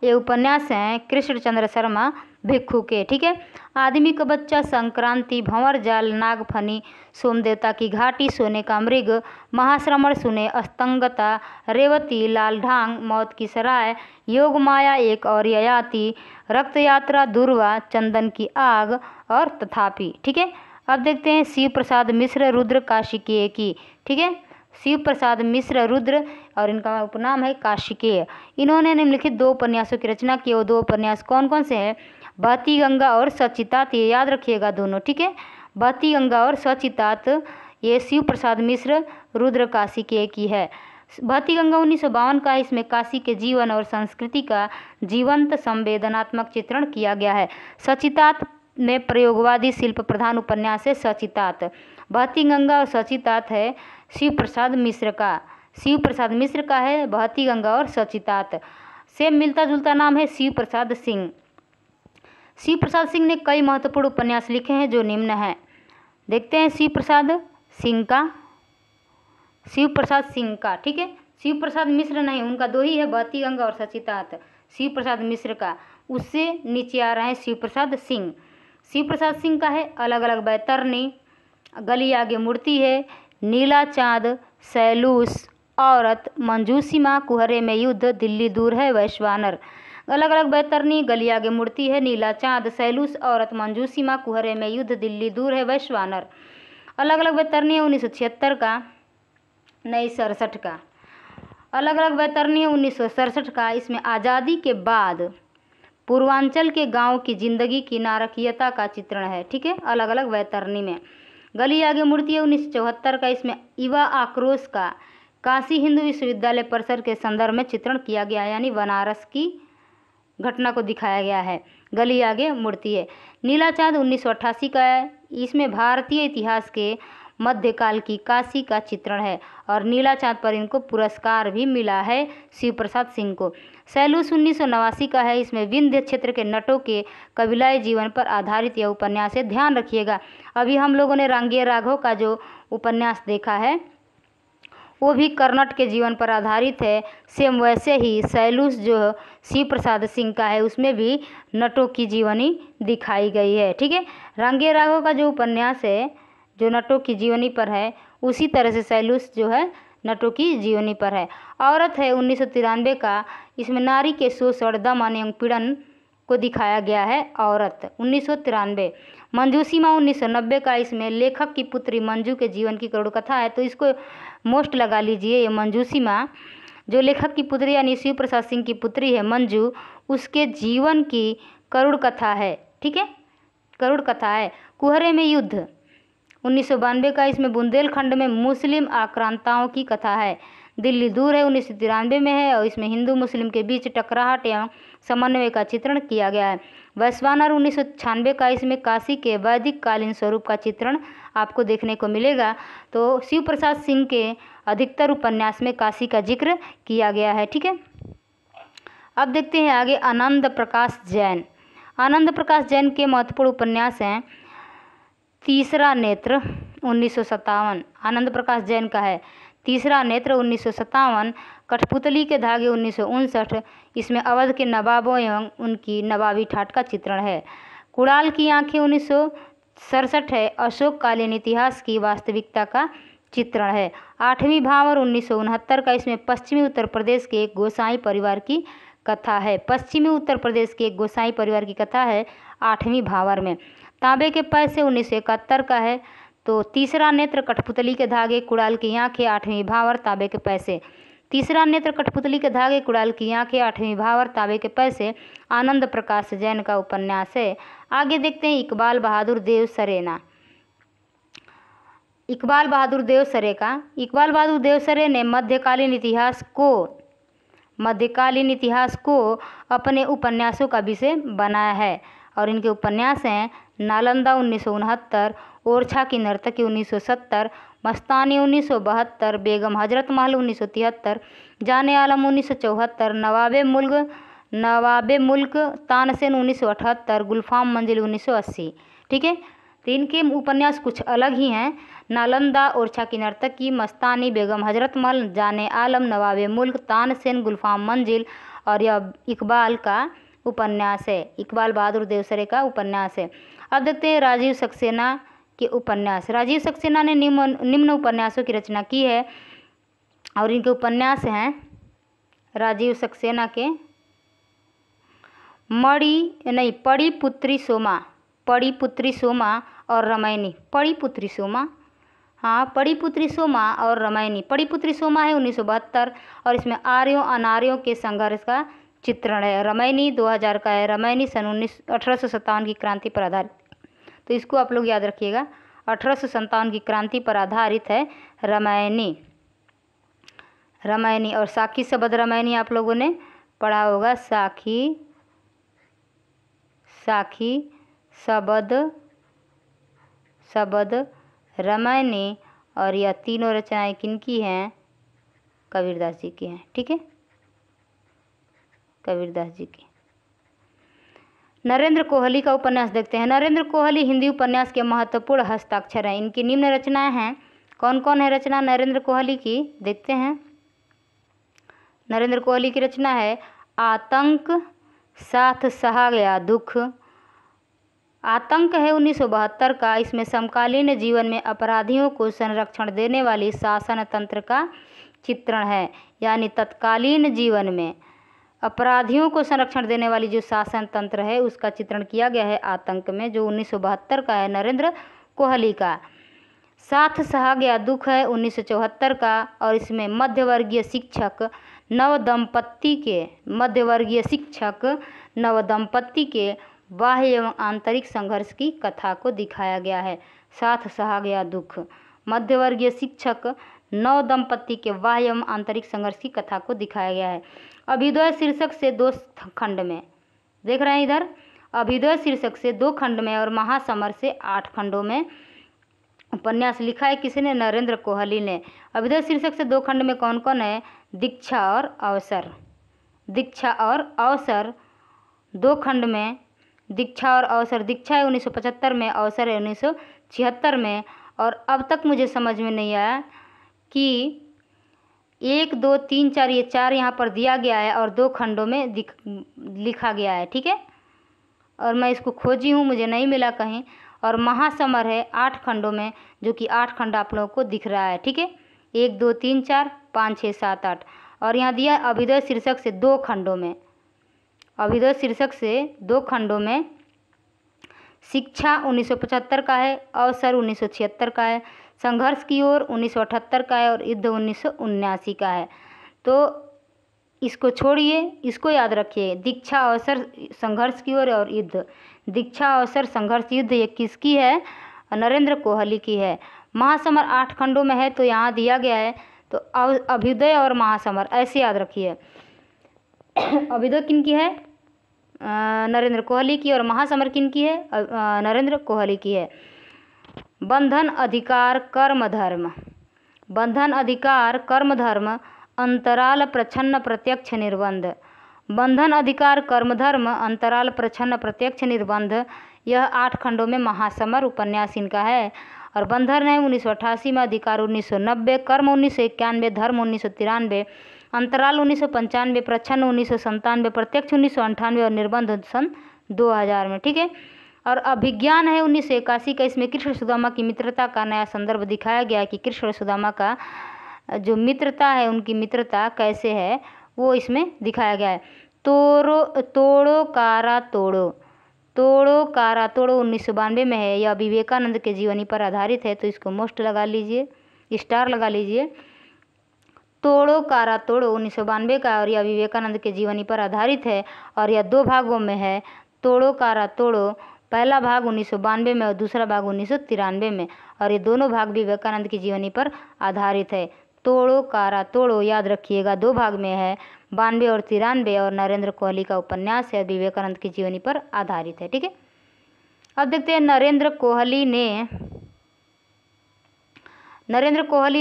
S1: ये उपन्यास हैं कृष्णचंद्र शर्मा भिक्खू के। ठीक है, आदमी का बच्चा, संक्रांति, भंवर जाल, नागफनी, सोमदेवता की घाटी, सोने का मृग, महाश्रमण सुने, अस्तंगता, रेवती, लाल ढांग, मौत की सराय, योग माया, एक और ययाति, रक्त यात्रा, दुर्वा, चंदन की आग और तथापि। ठीक है, अब देखते हैं शिव प्रसाद मिश्र रुद्र काशिकेय की। ठीक है, शिव प्रसाद मिश्र रुद्र और इनका उपनाम है काशिकेय। इन्होंने निम्नलिखित 2 उपन्यासों की रचना की। वो 2 उपन्यास कौन कौन से हैं? बहती गंगा और सचितात, ये याद रखिएगा दोनों। ठीक है, बहती गंगा और सचितात ये शिव प्रसाद मिश्र रुद्र काशिकेय की है। बहती गंगा 1952 का है। इसमें काशी के जीवन और संस्कृति का जीवंत संवेदनात्मक चित्रण किया गया है। सचितात में प्रयोगवादी शिल्प प्रधान उपन्यास है सचितात। बहती गंगा और सचितात है शिव प्रसाद मिश्र का। शिव प्रसाद मिश्र का है बहती गंगा और सचितात। से मिलता जुलता नाम है शिव प्रसाद सिंह। शिव प्रसाद सिंह ने कई महत्वपूर्ण उपन्यास लिखे हैं जो निम्न हैं। देखते हैं शिव प्रसाद सिंह का। ठीक है, शिव प्रसाद मिश्र नहीं, उनका 2 ही है, बहती गंगा और सचितात। शिव प्रसाद मिश्र का, उससे नीचे आ रहे हैं शिव प्रसाद सिंह। शिव प्रसाद सिंह का है अलग अलग बैतरनी, गली आगे मूर्ति है, नीला चाँद, सैलूस, औरत, मंजूसीमा, कुहरे में युद्ध, दिल्ली दूर है, वैश्वानर। अलग अलग बैतरनी, गली आगे मूर्ति है, नीला चाँद, सैलूस, औरत, मंजूसीमा, कुहरे में युद्ध, दिल्ली दूर है, वैश्वानर। अलग अलग बैतरनी है 1976 का, नहीं 67 का। अलग अलग बैतरनी है 1967 का। इसमें आज़ादी के बाद पूर्वांचल के गांव की जिंदगी की नारकीयता का चित्रण है। ठीक है, अलग अलग बैतरनी में। गली आगे मूर्ति है 1974 का। इसमें युवा आक्रोश का काशी हिंदू विश्वविद्यालय परिसर के संदर्भ में चित्रण किया गया है, यानी बनारस की घटना को दिखाया गया है। गली आगे मूर्ति है। नीला चाँद 1988 का है। इसमें भारतीय इतिहास के मध्यकाल की काशी का चित्रण है और नीला चाँद पर इनको पुरस्कार भी मिला है शिव प्रसाद सिंह को। सैलूस 1989 का है। इसमें विंध्य क्षेत्र के नटों के कबीलाई जीवन पर आधारित यह उपन्यास है। ध्यान रखिएगा, अभी हम लोगों ने रांगिया राघव का जो उपन्यास देखा है वो भी कर्नट के जीवन पर आधारित है। सेम वैसे ही सैलूस जो शिव प्रसाद सिंह का है उसमें भी नटों की जीवनी दिखाई गई है। ठीक है, रांगिया राघव का जो उपन्यास है जो नटों की जीवनी पर है, उसी तरह से सैलूस जो है नटों की जीवनी पर है। औरत है 1993 का। इसमें नारी के शोषण, दमन एवं पीड़न को दिखाया गया है। औरत 1993। मंजूसीमा 1990 का। इसमें लेखक की पुत्री मंजू के जीवन की करुण कथा है, तो इसको मोस्ट लगा लीजिए। ये मंजूसीमा जो लेखक की पुत्री यानी शिव प्रसाद सिंह की पुत्री है मंजू, उसके जीवन की करुण कथा है। ठीक है, करुण कथा है। कुहरे में युद्ध 1992 का। इसमें बुंदेलखंड में मुस्लिम आक्रांताओं की कथा है। दिल्ली दूर है 1993 में है और इसमें हिंदू मुस्लिम के बीच टकराहट एवं समन्वय का चित्रण किया गया है। वैश्वानर 1996 का। इसमें काशी के वैदिक कालीन स्वरूप का चित्रण आपको देखने को मिलेगा। तो शिव प्रसाद सिंह के अधिकतर उपन्यास में काशी का जिक्र किया गया है। ठीक है, अब देखते हैं आगे आनंद प्रकाश जैन। आनंद प्रकाश जैन के महत्वपूर्ण उपन्यास हैं तीसरा नेत्र 1957, आनंद प्रकाश जैन का है। तीसरा नेत्र 1957, कठपुतली के धागे 1959। इसमें अवध के नवाबों एवं उनकी नवाबी ठाट का चित्रण है। कुड़ाल की आंखें 1967 है। अशोककालीन इतिहास की वास्तविकता का चित्रण है। आठवीं भावर 1969 का। इसमें पश्चिमी उत्तर प्रदेश के एक गोसाई परिवार की कथा है। पश्चिमी उत्तर प्रदेश के एक गोसाई परिवार की कथा है आठवीं भावर में। तांबे के पैसे 1971 का है। तो तीसरा नेत्र, कठपुतली के धागे, कुड़ाल की आंखें, आठवीं भावर, तांबे के पैसे। तीसरा नेत्र, कठपुतली के धागे, कुड़ाल की आंखें, आठवीं भावर, तांबे के पैसे आनंद प्रकाश जैन का उपन्यास है। आगे देखते हैं इकबाल बहादुर देवसरेना। इकबाल बहादुर देवसरे का। इकबाल बहादुर देवसरे ने मध्यकालीन इतिहास को अपने उपन्यासों का विषय बनाया है और इनके उपन्यास हैं नालंदा 1969, ओरछा की नर्तकी 1970, मस्तानी 1972, बेगम हजरत महल 1973, जाने आलम 1974, नवाबे मुल्क तानसेन 1978, गुलफाम मंजिल 1980। ठीक है, तो इनके उपन्यास कुछ अलग ही हैं। नालंदा, ओरछा की नर्तकी, मस्तानी, बेगम हजरत महल, जाने आलम, नवाबे मुल्क तानसेन, गुलफाम मंजिल, और यह इकबाल का उपन्यास है। इकबाल बहादुर देवसरे का उपन्यास है। अब देखते हैं राजीव सक्सेना के उपन्यास। राजीव सक्सेना ने निम्न उपन्यासों की रचना की है और इनके उपन्यास हैं राजीव सक्सेना के पड़ी पुत्री सोमा और रामायणी। पड़ी पुत्री सोमा और रामायणी। पड़ी पुत्री सोमा है 1972 और इसमें आर्यों अनार्यों के संघर्ष का चित्रण है। रामायणी 2000 का है। रामायणी सन 1857 की क्रांति पर आधारित, तो इसको आप लोग याद रखिएगा। 1857 की क्रांति पर आधारित है रामायणी। और साखी शबद रामायणी आप लोगों ने पढ़ा होगा। साखी शबद रामायणी, और यह तीनों रचनाएं किनकी हैं? कबीरदास जी की हैं। ठीक है, कबीरदास जी की। नरेंद्र कोहली का उपन्यास देखते हैं। नरेंद्र कोहली हिंदी उपन्यास के महत्वपूर्ण हस्ताक्षर हैं। इनकी निम्न रचनाएं हैं। कौन कौन है रचना नरेंद्र कोहली की? देखते हैं। नरेंद्र कोहली की रचना है आतंक, साथ सहा गया दुख। आतंक है 1972 का। इसमें समकालीन जीवन में अपराधियों को संरक्षण देने वाली शासन तंत्र का चित्रण है, यानी तत्कालीन जीवन में अपराधियों को संरक्षण देने वाली जो शासन तंत्र है उसका चित्रण किया गया है आतंक में, जो 1972 का है नरेंद्र कोहली का। साथ सहा गया दुख है 1974 का और इसमें मध्यवर्गीय शिक्षक नवदंपत्ति के बाह्य एवं आंतरिक संघर्ष की कथा को दिखाया गया है। साथ सहा गया दुख। मध्यवर्गीय शिक्षक नव दंपति के बाह्य एवं आंतरिक संघर्ष की कथा को दिखाया गया है। अभ्युदय शीर्षक से 2 खंड में, देख रहे हैं इधर, अभ्युदय शीर्षक से 2 खंड में और महासमर से 8 खंडों में उपन्यास लिखा है। किसने? नरेंद्र कोहली ने। अभ्युदय शीर्षक से 2 खंड में कौन कौन है? दीक्षा और अवसर। दीक्षा और अवसर 2 खंड में, दीक्षा और अवसर। दीक्षा है 1975 में, अवसर है 1976 में। और अब तक मुझे समझ में नहीं आया कि 1, 2, 3, 4 ये 4 यहाँ पर दिया गया है और 2 खंडों में लिखा गया है, ठीक है। और मैं इसको खोजी हूँ, मुझे नहीं मिला कहीं। और महासमर है 8 खंडों में, जो कि 8 खंड आप लोगों को दिख रहा है, ठीक है। 1, 2, 3, 4, 5, 6, 7, 8। और यहाँ दिया अभ्युदय शीर्षक से 2 खंडों में, अभ्युदय शीर्षक से 2 खंडों में शिक्षा 1975 का है, अवसर 1976 का है, संघर्ष की ओर 1978 का है और युद्ध 1979 का है। तो इसको छोड़िए, इसको याद रखिए, दीक्षा अवसर संघर्ष की ओर और युद्ध। दीक्षा अवसर संघर्ष युद्ध ये किसकी है? नरेंद्र कोहली की है। महासमर 8 खंडों में है, तो यहाँ दिया गया है, तो अभ्युदय और महासमर ऐसे याद रखिए। अभ्युदय किनकी है? नरेंद्र कोहली की। और महासमर किनकी है? नरेंद्र कोहली की है। बंधन अधिकार कर्म धर्म, बंधन अधिकार कर्म धर्म, अंतराल प्रच्छन्न प्रत्यक्ष निर्बंध। बंधन अधिकार कर्म धर्म, अंतराल प्रच्छन्न प्रत्यक्ष निर्बंध, यह 8 खंडों में महासमर उपन्यास इनका है। और बंधन है 1988 में, अधिकार 1990, कर्म 1991, धर्म 1993, अंतराल 1995, प्रच्छन्न 1997, प्रत्यक्ष 1998 और निर्बंध सन 2000 में, ठीक है। और अभिज्ञान है 1981 का। इसमें कृष्ण सुदामा की मित्रता का नया संदर्भ दिखाया गया है कि कृष्ण सुदामा का जो मित्रता है, उनकी मित्रता कैसे है, वो इसमें दिखाया गया है। तोड़ो कारा तोड़ो, तोड़ो कारा तोड़ो 1992 में है। यह विवेकानंद के जीवनी पर आधारित है, तो इसको मोस्ट लगा लीजिए, स्टार लगा लीजिए। तोड़ो कारा तोड़ो 1992 का, और यह विवेकानंद के जीवनी पर आधारित है और यह 2 भागों में है। तोड़ो कारा तोड़ो पहला भाग 1992 में और दूसरा भाग 1993 में, और ये दोनों भाग विवेकानंद की जीवनी पर आधारित है। तोड़ो कारा तोड़ो याद रखिएगा, 2 भाग में है, 92 और 93, और नरेंद्र कोहली का उपन्यास है, विवेकानंद की जीवनी पर आधारित है, ठीक है। अब देखते हैं नरेंद्र कोहली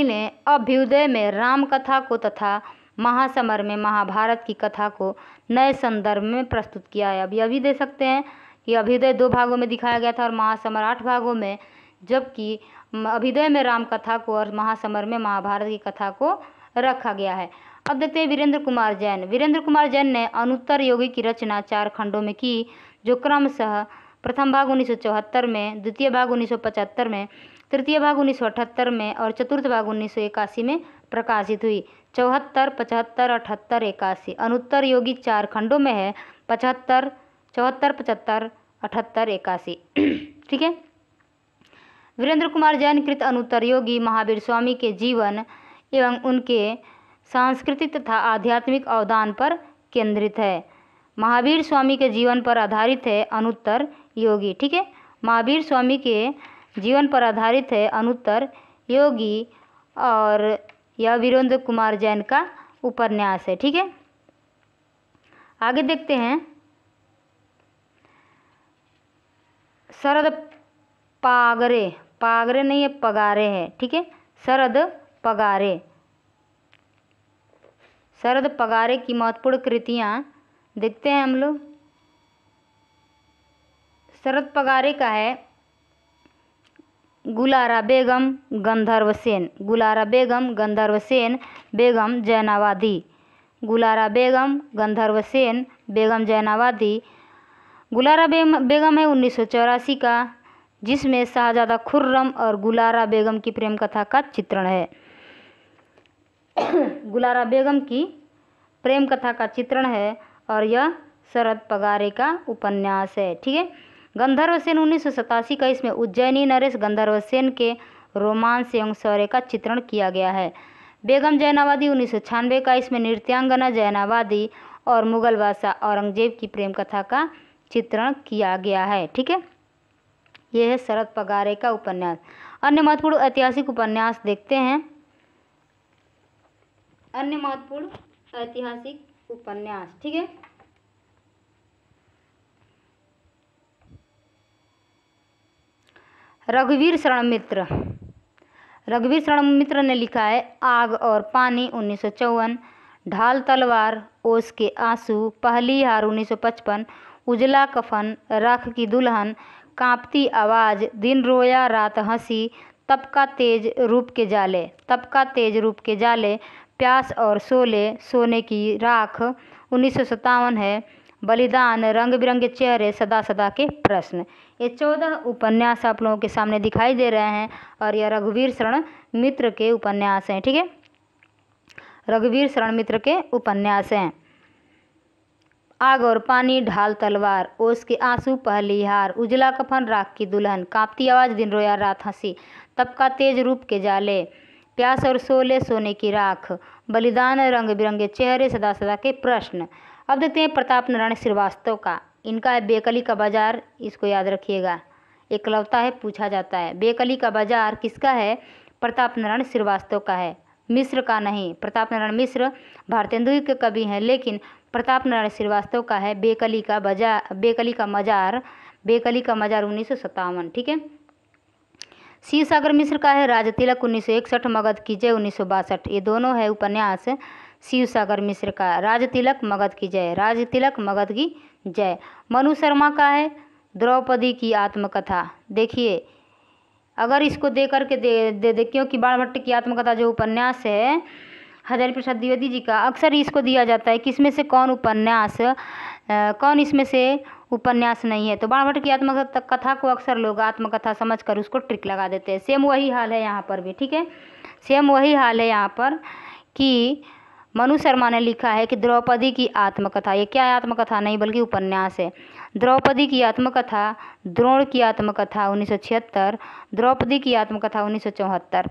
S1: ने अभ्युदय में राम कथा को तथा महासमर में महाभारत की कथा को नए संदर्भ में प्रस्तुत किया है। अभी दे सकते हैं कि अभ्युदय 2 भागों में दिखाया गया था और महासमर 8 भागों में, जबकि अभ्युदय में राम कथा को और महासमर में महाभारत की कथा को रखा गया है। अब देखते हैं वीरेंद्र कुमार जैन। वीरेंद्र कुमार जैन ने अनुत्तर योगी की रचना 4 खंडों में की, जो क्रमशः प्रथम भाग 1974 में, द्वितीय भाग 1975 में, तृतीय भाग 1978 में और चतुर्थ भाग 1981 में प्रकाशित हुई। 74, 75, 78, 81 अनुत्तर योगी 4 खंडों में है, 74, 75, 78, 81, ठीक है। वीरेंद्र कुमार जैन कृत अनुत्तर योगी महावीर स्वामी के जीवन एवं उनके सांस्कृतिक तथा आध्यात्मिक अवदान पर केंद्रित है। महावीर स्वामी के जीवन पर आधारित है अनुत्तर योगी, ठीक है। महावीर स्वामी के जीवन पर आधारित है अनुत्तर योगी, और यह वीरेंद्र कुमार जैन का उपन्यास है, ठीक है। आगे देखते हैं शरद पागरे, पागरे नहीं है पगारे है, ठीक है। शरद पगारे की महत्वपूर्ण कृतियाँ देखते हैं हम लोग। शरद पगारे का है गुलारा बेगम गंधर्व सेन, गुलारा बेगम गंधर्व सेन बेगम जैनावादी, गुलारा बेगम गंधर्व सेन बेगम जैनावादी। गुलारा बेगम है 1984 का, जिसमें शाहजादा खुर्रम और गुलारा बेगम की प्रेम कथा का चित्रण है। गुलारा बेगम की प्रेम कथा का चित्रण है और यह शरद पगारे का उपन्यास है, ठीक है। गंधर्व सेन 1987 का, इसमें उज्जैनी नरेश गंधर्व सेन के रोमांस एवं शौर्य का चित्रण किया गया है। बेगम जैनावादी 1996 का, इसमें नृत्यांगना जैनावादी और मुगल बादशाह औरंगजेब की प्रेम कथा का चित्रण किया गया है, ठीक है। ये है शरद पगारे का उपन्यास। अन्य महत्वपूर्ण ऐतिहासिक उपन्यास देखते हैं। अन्य महत्वपूर्ण ऐतिहासिक उपन्यास, ठीक है। रघुवीर शरण मित्र। रघुवीर शरण मित्र ने लिखा है आग और पानी 1954, ढाल तलवार, ओस के आंसू, पहली हार 1955, उजला कफन, राख की दुल्हन, कांपती आवाज़, दिन रोया रात हंसी, तपका तेज रूप के जाले, तपका तेज रूप के जाले, प्यास और शोले, सोने की राख 1957 है, बलिदान, रंग बिरंगे चेहरे, सदा सदा के प्रश्न। ये 14 उपन्यास आप लोगों के सामने दिखाई दे रहे हैं और यह रघुवीर शरण मित्र के उपन्यास हैं, ठीक है। रघुवीर शरण मित्र के उपन्यास हैं। आग और पानी, ढाल तलवार, ओस के आंसू, पहली हार, उजला कफन, राख की दुल्हन, कांपती आवाज़, दिन रोया रात हंसी, तपका तेज रूप के जाले, प्यास और शोले, सोने की राख, बलिदान, रंग बिरंगे चेहरे, सदा सदा के प्रश्न। अब देखते हैं प्रताप नारायण श्रीवास्तव का। इनका है बेकली का बाजार, इसको याद रखिएगा, एकलौता है, पूछा जाता है। बेकली का बाजार किसका है? प्रताप नारायण श्रीवास्तव का है, मिश्र का नहीं। प्रताप नारायण मिश्र भारतेंदु के कवि हैं, लेकिन प्रताप नारायण श्रीवास्तव का है बेकली का बाजार, बेकली का मजार, बेकली का मजार 1957, ठीक है। शिव सागर मिश्र का है राज तिलक 1961, मगध की जय 1962। ये दोनों है उपन्यास शिव सागर मिश्र का, राज तिलक, मगध की जय, राज तिलक, मगध की जय। मनु शर्मा का है द्रौपदी की आत्मकथा। देखिए, अगर इसको दे करके दे क्योंकि बाणभट्ट की आत्मकथा जो उपन्यास है हजारी प्रसाद द्विवेदी जी का, अक्सर इसको दिया जाता है कि इसमें से कौन उपन्यास, कौन इसमें से उपन्यास नहीं है। तो बाणभट्ट की आत्मकथा को अक्सर लोग आत्मकथा समझकर उसको ट्रिक लगा देते हैं। सेम वही हाल है यहाँ पर भी, ठीक है। सेम वही हाल है यहाँ पर कि मनु शर्मा ने लिखा है कि द्रौपदी की आत्मकथा, ये क्या है? आत्मकथा नहीं बल्कि उपन्यास है। द्रौपदी की आत्मकथा, द्रोण की आत्मकथा 1976, द्रौपदी की आत्मकथा 1974,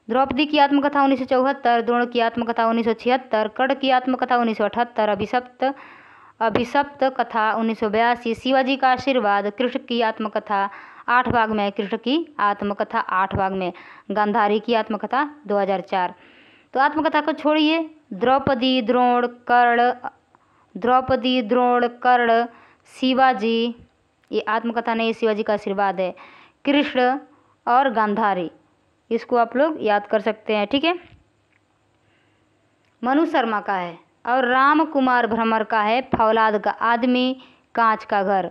S1: द्रौपदी की आत्मकथा 1974, द्रोण की आत्मकथा 1976, कर्ण की आत्मकथा 1978, अभिशप्त कथा 1982, शिवाजी का आशीर्वाद, कृष्ण की आत्मकथा 8 भाग में, कृष्ण की आत्मकथा 8 भाग में, गांधारी की आत्मकथा 2004। तो आत्मकथा को छोड़िए, द्रौपदी, द्रोण, कर्ण, द्रौपदी, द्रोण, कर्ण, शिवाजी, ये आत्मकथा नहीं, शिवाजी का आशीर्वाद है, कृष्ण और गांधारी, इसको आप लोग याद कर सकते हैं, ठीक है। मनु शर्मा का है और राम कुमार भ्रमर का है फौलाद का आदमी, कांच का घर।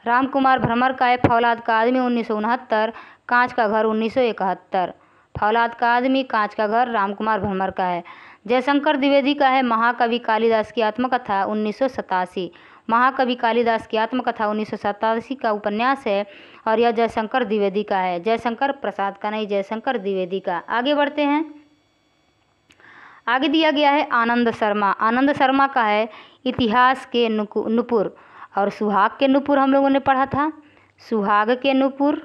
S1: राम कुमार भ्रमर का है फौलाद का आदमी 1969, कांच का घर 1971। फौलाद का आदमी, कांच का घर राम कुमार भ्रमर का है। जयशंकर द्विवेदी का है महाकवि कालिदास की आत्मकथा 1987। महाकवि कालिदास की आत्मकथा 1987 का उपन्यास है और यह जयशंकर द्विवेदी का है, जयशंकर प्रसाद का नहीं, जयशंकर द्विवेदी का। आगे बढ़ते हैं। आगे दिया गया है आनंद शर्मा। आनंद शर्मा का है इतिहास के नुपुर और सुहाग के नुपुर हम लोगों ने पढ़ा था। सुहाग के नुपुर,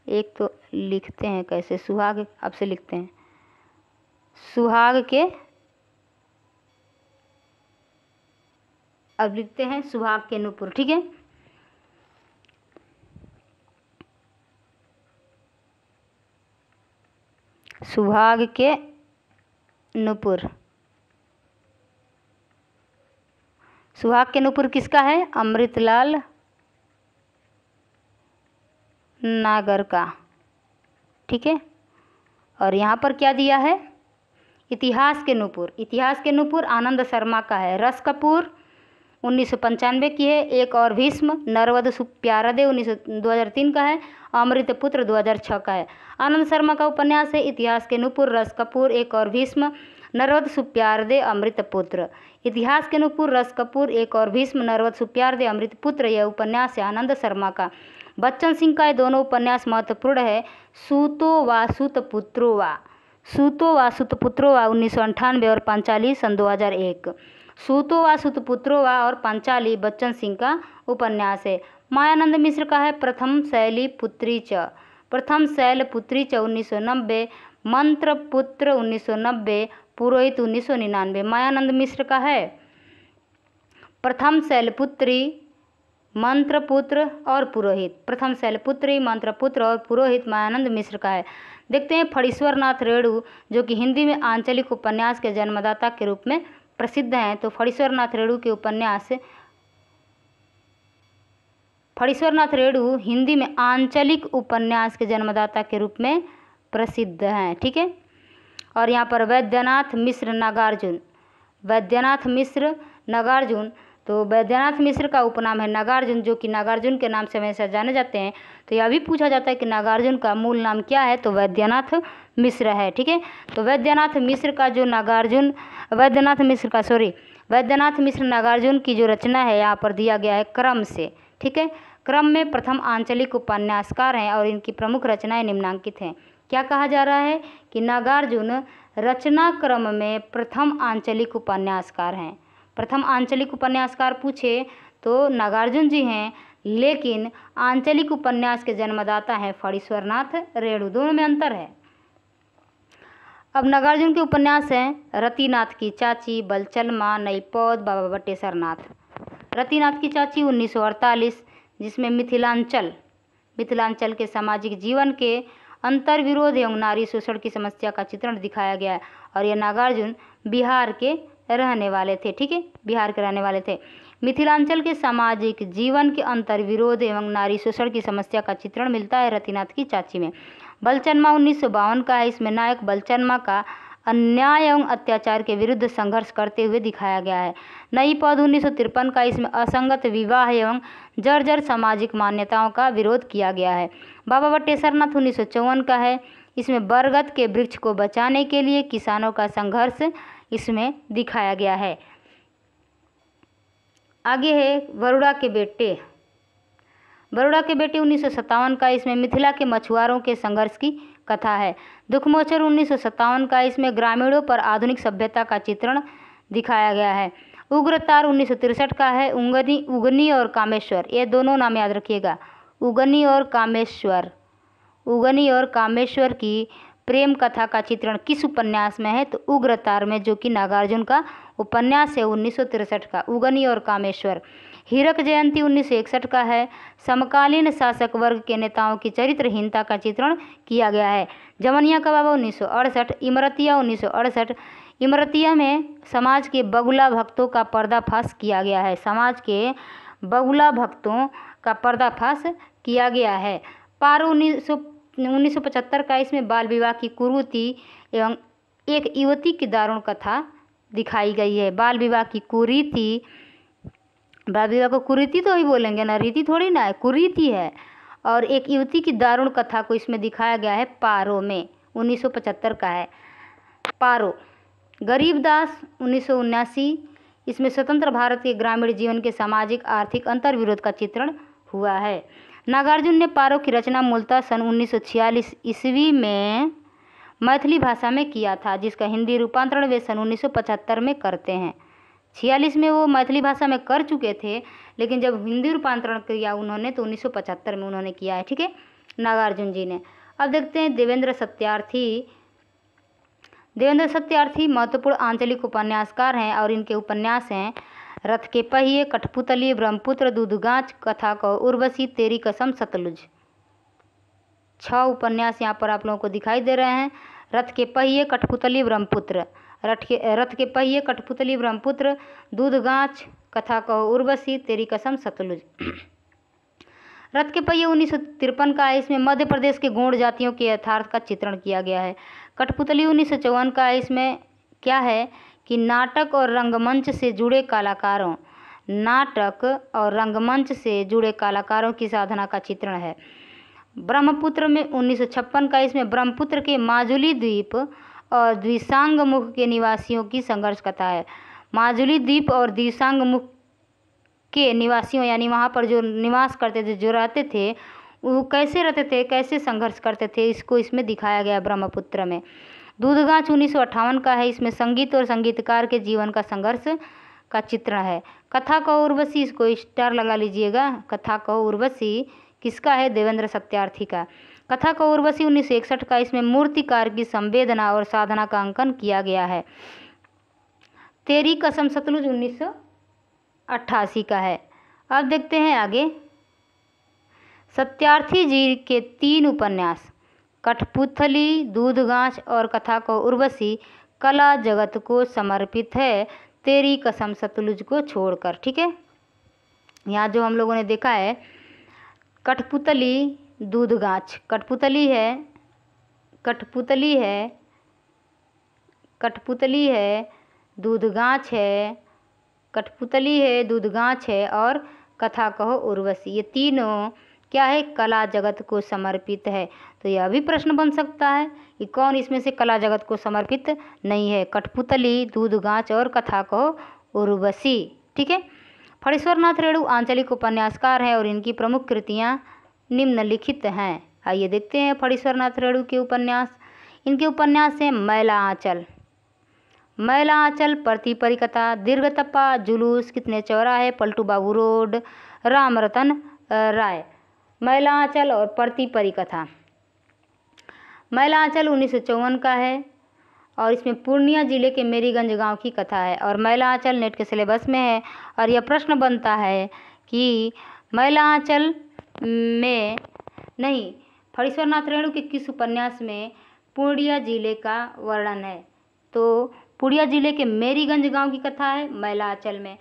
S1: एक तो लिखते हैं कैसे, सुहाग अब से लिखते हैं, सुहाग के, अब लिखते हैं सुहाग के नुपुर, ठीक है। सुहाग के नुपुर, सुहाग के नुपुर किसका है? अमृतलाल नागर का, ठीक है। और यहाँ पर क्या दिया है? इतिहास के नुपुर। इतिहास के नुपुर आनंद शर्मा का है। रस कपूर 1995 की है। एक और भीष्म, नरवध सुप्यारदे 2003 का है। अमृतपुत्र 2006 का है। आनंद शर्मा का उपन्यास है इतिहास के नुपुर, रस कपूर, एक और भीष्म, नरवध सुप्यारदे, अमृतपुत्र। इतिहास के नुपुर, रस कपूर, एक और भीष्म, नरवध सुप्यारदे, अमृतपुत्र, यह उपन्यास है आनंद शर्मा का। बच्चन सिंह का ये दोनों उपन्यास महत्वपूर्ण है। सूतो व सुतपुत्रो वा, सूतो व सुतपुत्रो वा 1998 और पांचाली सन 2001। सूतो व सुतपुत्रो वा और पांचाली बच्चन सिंह का उपन्यास है। मायानंद मिश्र का है प्रथम शैली पुत्री च, प्रथम शैल पुत्री च 1990, मंत्र पुत्र 1990, पुरोहित 1999। मायानंद मिश्र का है प्रथम शैलपुत्री, मंत्रपुत्र और पुरोहित। प्रथम शैलपुत्री, मंत्रपुत्र और पुरोहित मायानंद मिश्र का है। देखते हैं फणीश्वर नाथ रेणु, जो कि हिंदी में आंचलिक उपन्यास के जन्मदाता के रूप में प्रसिद्ध हैं। तो फणीश्वर नाथ रेणु हिंदी में आंचलिक उपन्यास के जन्मदाता के रूप में प्रसिद्ध हैं। ठीक है। और यहाँ पर वैद्यनाथ मिश्र नागार्जुन, तो वैद्यनाथ मिश्र का उपनाम है नागार्जुन, जो कि नागार्जुन के नाम से हमेशा जाने जाते हैं। तो यह भी पूछा जाता है कि नागार्जुन का मूल नाम क्या है, तो वैद्यनाथ मिश्र है। ठीक है। तो वैद्यनाथ मिश्र नागार्जुन की जो रचना है यहाँ पर दिया गया है क्रम से। ठीक है। क्रम में प्रथम आंचलिक उपन्यासकार हैं और इनकी प्रमुख रचनाएं निम्नांकित हैं। क्या कहा जा रहा है कि नागार्जुन रचना क्रम में प्रथम आंचलिक उपन्यासकार हैं। प्रथम आंचलिक उपन्यासकार पूछे तो नागार्जुन जी हैं, लेकिन आंचलिक उपन्यास के जन्मदाता हैं फणीश्वर नाथ रेणु। दोनों में अंतर है। अब नागार्जुन के उपन्यास हैं रतिनाथ की चाची, बलचलमा, नईपौध, बाबा बटेसर नाथ। रतिनाथ की चाची 1948, जिसमें मिथिलांचल के सामाजिक जीवन के अंतर्विरोध एवं नारी शोषण की समस्या का चित्रण दिखाया गया है। और यह नागार्जुन बिहार के रहने वाले थे। ठीक है। बिहार के रहने वाले थे। मिथिलांचल के सामाजिक जीवन के अंतर्विरोध एवं नारी शोषण की समस्या का चित्रण मिलता है रतिनाथ की चाची में। बलचलमा 1952 का है। इसमें नायक बलचलमा का अन्याय एवं अत्याचार के विरुद्ध संघर्ष करते हुए दिखाया गया है। नईपौध 1953 का। इसमें असंगत विवाह एवं जर्जर सामाजिक मान्यताओं का विरोध किया गया है। बाबा बटेसर नाथ 1954 का है। इसमें बरगद के वृक्ष को बचाने के लिए किसानों का संघर्ष इसमें दिखाया गया है। आगे है बरुड़ा के बेटे 1957 का। इसमें मिथिला के मछुआरों के संघर्ष की कथा है। दुखमोचन 1957 का। इसमें ग्रामीणों पर आधुनिक सभ्यता का चित्रण दिखाया गया है। उग्रतार 1963 का है। उगनी और कामेश्वर, ये दोनों नाम याद रखिएगा। उगनी और कामेश्वर की प्रेम कथा का चित्रण किस उपन्यास में है, तो उग्रतार में, जो कि नागार्जुन का उपन्यास है 1963 का, उगनी और कामेश्वर। हीरक जयंती 1961 का है। समकालीन शासक वर्ग के नेताओं की चरित्रहीनता का चित्रण किया गया है। जमनिया का बाबा 1968, इमरतिया 1968। इमरतिया में समाज के बगुला भक्तों का पर्दाफाश किया गया है। पारो 1975 का। इसमें बाल विवाह की कुरीति एवं एक युवती की दारुण कथा दिखाई गई है। बाल विवाह को कुरीति तो ही बोलेंगे ना, रीति थोड़ी ना है, कुरीति है। और एक युवती की दारुण कथा को इसमें दिखाया गया है पारो में, 1975 का है पारो। गरीबदास 1979। इसमें स्वतंत्र भारत के ग्रामीण जीवन के सामाजिक आर्थिक अंतर्विरोध का चित्रण हुआ है। नागार्जुन ने पारो की रचना मूलतः सन 1946 ईस्वी में मैथिली भाषा में किया था, जिसका हिंदी रूपांतरण वे सन 1975 में करते हैं। 46 में वो मैथिली भाषा में कर चुके थे, लेकिन जब हिंदी रूपांतरण किया उन्होंने तो 1975 में उन्होंने किया है। ठीक है, नागार्जुन जी ने। अब देखते हैं देवेंद्र सत्यार्थी महत्वपूर्ण आंचलिक उपन्यासकार हैं और इनके उपन्यास हैं रथ के पहिए, कठपुतली, ब्रह्मपुत्र, दूधगांच, कथा को उर्वशी, तेरी कसम, सतलुज। 6 उपन्यास यहाँ पर आप लोगों को दिखाई दे रहे हैं। रथ के पहिए, कठपुतली, ब्रह्मपुत्र, दूधगांच, कथा को उर्वशी, तेरी कसम, सतलुज। रथ के पहिए 1953 का है। इसमें मध्य प्रदेश के गौड़ जातियों के यथार्थ का चित्रण किया गया है। कठपुतली 1954 का है। इसमें क्या है कि नाटक और रंगमंच से जुड़े कलाकारों की साधना का चित्रण है। ब्रह्मपुत्र में 1956 का। इसमें ब्रह्मपुत्र के माजुली द्वीप और द्विसांग मुख के निवासियों की संघर्ष कथा है। माजुली द्वीप और द्विसांग मुख के निवासियों, यानी वहाँ पर जो निवास करते थे, जो रहते थे, वो कैसे रहते थे, कैसे संघर्ष करते थे, इसको इसमें दिखाया गया ब्रह्मपुत्र में। दूधगांच 1958 का है। इसमें संगीत और संगीतकार के जीवन का संघर्ष का चित्रण है। कथा को उर्वशी, इसको स्टार लगा लीजिएगा। कथा को उर्वशी किसका है? देवेंद्र सत्यार्थी का। कथा को उर्वशी 1961 का। इसमें मूर्तिकार की संवेदना और साधना का अंकन किया गया है। तेरी कसम, सतलुज 1988 का है। अब देखते हैं आगे। सत्यार्थी जी के 3 उपन्यास कठपुतली, दूधगाछ और कथा को उर्वशी कला जगत को समर्पित है, तेरी कसम सतलुज को छोड़कर। ठीक है, यहाँ जो हम लोगों ने देखा है कठपुतली, दूधगाछ, कठपुतली है, दूधगाछ है, कठपुतली है, दूधगाछ है और कथा कहो उर्वशी, ये तीनों क्या है, कला जगत को समर्पित है। तो यह भी प्रश्न बन सकता है कि कौन इसमें से कला जगत को समर्पित नहीं है। कठपुतली, दूधगाछ और कथा कहो उर्वशी। ठीक है, फणीश्वर नाथ रेणु आंचलिक उपन्यासकार हैं और इनकी प्रमुख कृतियाँ निम्नलिखित हैं। आइए देखते हैं फणीश्वर नाथ रेणु के उपन्यास। इनके उपन्यास हैं मैला आंचल, प्रति परिकथा, दीर्घतप्पा, जुलूस, कितने चौराहे, पलटू बाबू रोड, राम रतन राय। मैला आंचल और प्रति परिकथा। मैला आंचल 1954 का है और इसमें पूर्णिया जिले के मेरीगंज गांव की कथा है और मैला आंचल नेट के सिलेबस में है। और यह प्रश्न बनता है कि मैला आंचल में नहीं, फणीश्वर नाथ रेणु के किस उपन्यास में पूर्णिया जिले का वर्णन है। तो पूर्णिया जिले के मेरीगंज गांव की कथा है मैला आंचल में,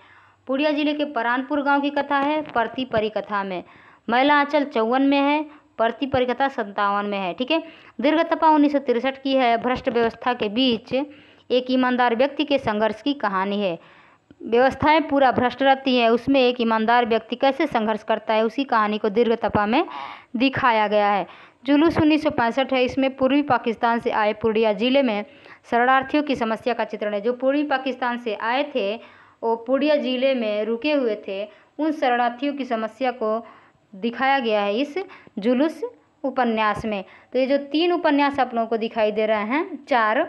S1: पूर्णिया जिले के परानपुर गांव की कथा है प्रति परिकथा में। मैला आंचल 54 में है, प्रति परिकथा 57 में है। ठीक है, दीर्घतप्पा 1963 की है। भ्रष्ट व्यवस्था के बीच एक ईमानदार व्यक्ति के संघर्ष की कहानी है। व्यवस्थाएं पूरा भ्रष्ट रहती हैं, उसमें एक ईमानदार व्यक्ति कैसे संघर्ष करता है, उसी कहानी को दीर्घतप्पा में दिखाया गया है। जुलूस 1965 है। इसमें पूर्वी पाकिस्तान से आए पूर्णिया जिले में शरणार्थियों की समस्या का चित्रण है। जो पूर्वी पाकिस्तान से आए थे वो पूर्णिया जिले में रुके हुए थे, उन शरणार्थियों की समस्या को दिखाया गया है इस जुलूस उपन्यास में। तो ये जो 3 उपन्यास आप लोगों को दिखाई दे रहे हैं, 4,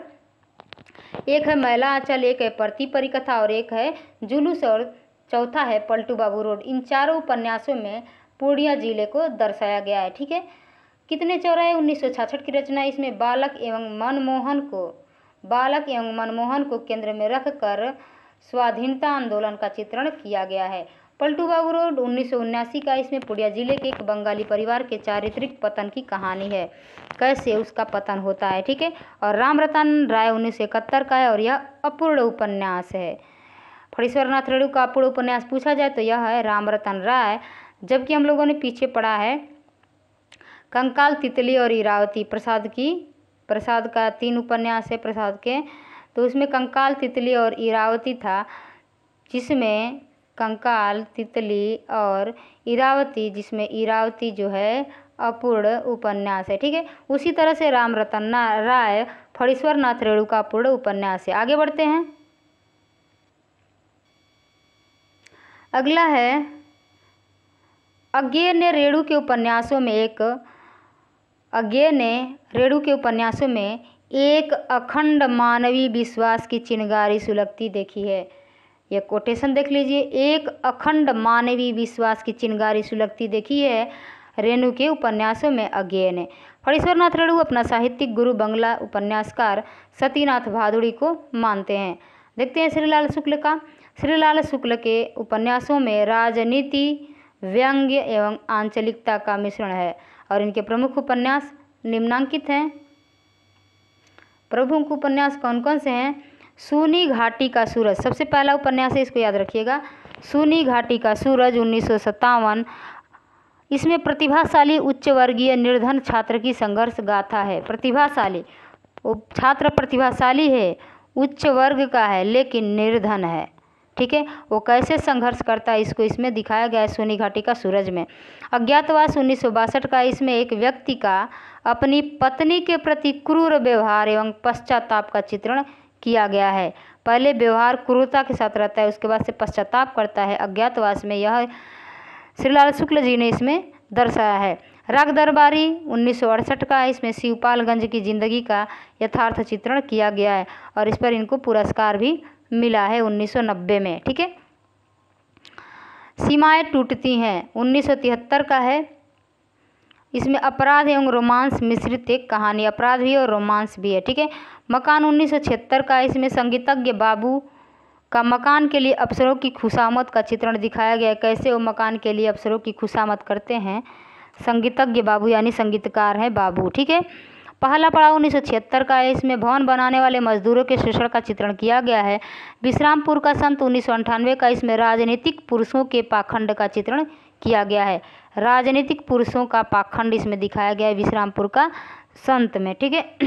S1: एक है मैला आंचल, एक है प्रति परिकथा और एक है जुलूस और चौथा है पलटू बाबू रोड। इन चारों उपन्यासों में पूर्णिया जिले को दर्शाया गया है। ठीक है, कितने चौराहे 1966 की रचना। इसमें बालक एवं मनमोहन को केंद्र में रखकर स्वाधीनता आंदोलन का चित्रण किया गया है। पलटू बाबू रोड 1979 का। इसमें पूर्णिया जिले के एक बंगाली परिवार के चारित्रिक पतन की कहानी है, कैसे उसका पतन होता है। ठीक है, और राम रतन राय 1971 का है और यह अपूर्ण उपन्यास है। फणीश्वर नाथ रेणु का अपूर्ण उपन्यास पूछा जाए तो यह है राम रतन राय। जबकि हम लोगों ने पीछे पढ़ा है कंकाल, तितली और इरावती, प्रसाद का 3 उपन्यास है प्रसाद के। तो उसमें कंकाल, तितली और इरावती था, जिसमें कंकाल, तितली और इरावती, जिसमें इरावती जो है अपूर्ण उपन्यास है। ठीक है, उसी तरह से राम रतन राय फणीश्वर नाथ रेणु का अपूर्ण उपन्यास है। आगे बढ़ते हैं। अगला है अज्ञेय ने रेणु के उपन्यासों में एक अखंड मानवीय विश्वास की चिंगारी सुलगती देखी है। यह कोटेशन देख लीजिए, एक अखंड मानवीय विश्वास की चिंगारी सुलगती देखी है रेणु के उपन्यासों में अज्ञेय ने। फणीश्वर नाथ रेणु अपना साहित्यिक गुरु बंगला उपन्यासकार सतीनाथ भादुड़ी को मानते हैं। देखते हैं श्रीलाल शुक्ल का। श्रीलाल शुक्ल के उपन्यासों में राजनीति, व्यंग्य एवं आंचलिकता का मिश्रण है और इनके प्रमुख उपन्यास निम्नांकित हैं। प्रमुख उपन्यास कौन कौन से हैं? सूनी घाटी का सूरज सबसे पहला उपन्यास है, इसको याद रखिएगा। सूनी घाटी का सूरज 1957। इसमें प्रतिभाशाली उच्च वर्गीय निर्धन छात्र की संघर्ष गाथा है। प्रतिभाशाली, वो छात्र प्रतिभाशाली है, उच्च वर्ग का है लेकिन निर्धन है। ठीक है, वो कैसे संघर्ष करता है इसको इसमें दिखाया गया है सूनी घाटी का सूरज में। अज्ञातवास 1962 का। इसमें एक व्यक्ति का अपनी पत्नी के प्रति क्रूर व्यवहार एवं पश्चाताप का चित्रण किया गया है। पहले व्यवहार क्रूरता के साथ रहता है, उसके बाद से पश्चाताप करता है। अज्ञातवास में यह श्रीलाल शुक्ल जी ने इसमें दर्शाया है। राग दरबारी 1968 का। इसमें शिवपालगंज की जिंदगी का यथार्थ चित्रण किया गया है और इस पर इनको पुरस्कार भी मिला है 1990 में। ठीक है, सीमाएं टूटती हैं 1973 का है। इसमें अपराध एवं रोमांस मिश्रित एक कहानी, अपराध भी और रोमांस भी है। ठीक है, मकान 1976 का। इसमें संगीतज्ञ बाबू का मकान के लिए अफसरों की खुशामद का चित्रण दिखाया गया है। कैसे वो मकान के लिए अफसरों की खुशामद करते हैं। संगीतज्ञ बाबू यानी संगीतकार हैं बाबू। ठीक है। पहला पड़ाव 1976 का है। इसमें भवन बनाने वाले मजदूरों के शोषण का चित्रण किया गया है। विश्रामपुर का संत 1998 का। इसमें राजनीतिक पुरुषों के पाखंड का चित्रण किया गया है। राजनीतिक पुरुषों का पाखंड इसमें दिखाया गया है विश्रामपुर का संत में। ठीक है।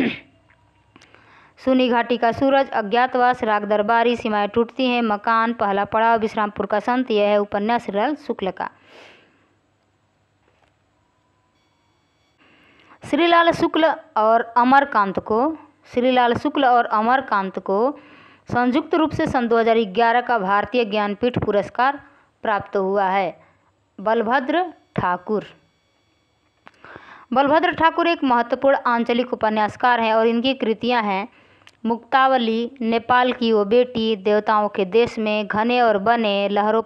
S1: सुनी घाटी का सूरज, अज्ञातवास, राग दरबारी, सीमाएं टूटती हैं, मकान, पहला पड़ाव, विश्रामपुर का संत। यह है उपन्यास श्रीलाल शुक्ल का। श्रीलाल शुक्ल और अमरकांत को संयुक्त रूप से सन 2011 का भारतीय ज्ञानपीठ पुरस्कार प्राप्त हुआ है। बलभद्र ठाकुर एक महत्वपूर्ण आंचलिक उपन्यासकार हैं और इनकी कृतियां हैं मुक्तावली, नेपाल की वो बेटी, देवताओं के देश में, घने और बने, लहरों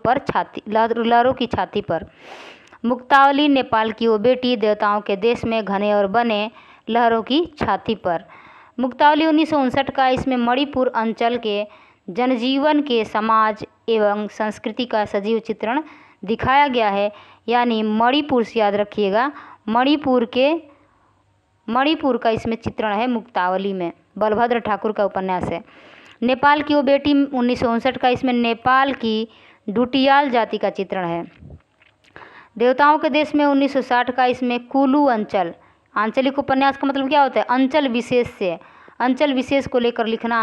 S1: की छाती पर। मुक्तावली, नेपाल की वो बेटी, देवताओं के देश में, घने और बने, लहरों की छाती पर। मुक्तावली 1959 का। इसमें मणिपुर अंचल के जनजीवन के समाज एवं संस्कृति का सजीव चित्रण दिखाया गया है। यानी मणिपुर से याद रखिएगा, मणिपुर का इसमें चित्रण है मुक्तावली में। बलभद्र ठाकुर का उपन्यास है। नेपाल की वो बेटी 1959 का। इसमें नेपाल की डुटियाल जाति का चित्रण है। देवताओं के देश में 1960 का। इसमें कुलू अंचल, आंचलिक उपन्यास का मतलब क्या होता है, अंचल विशेष को लेकर लिखना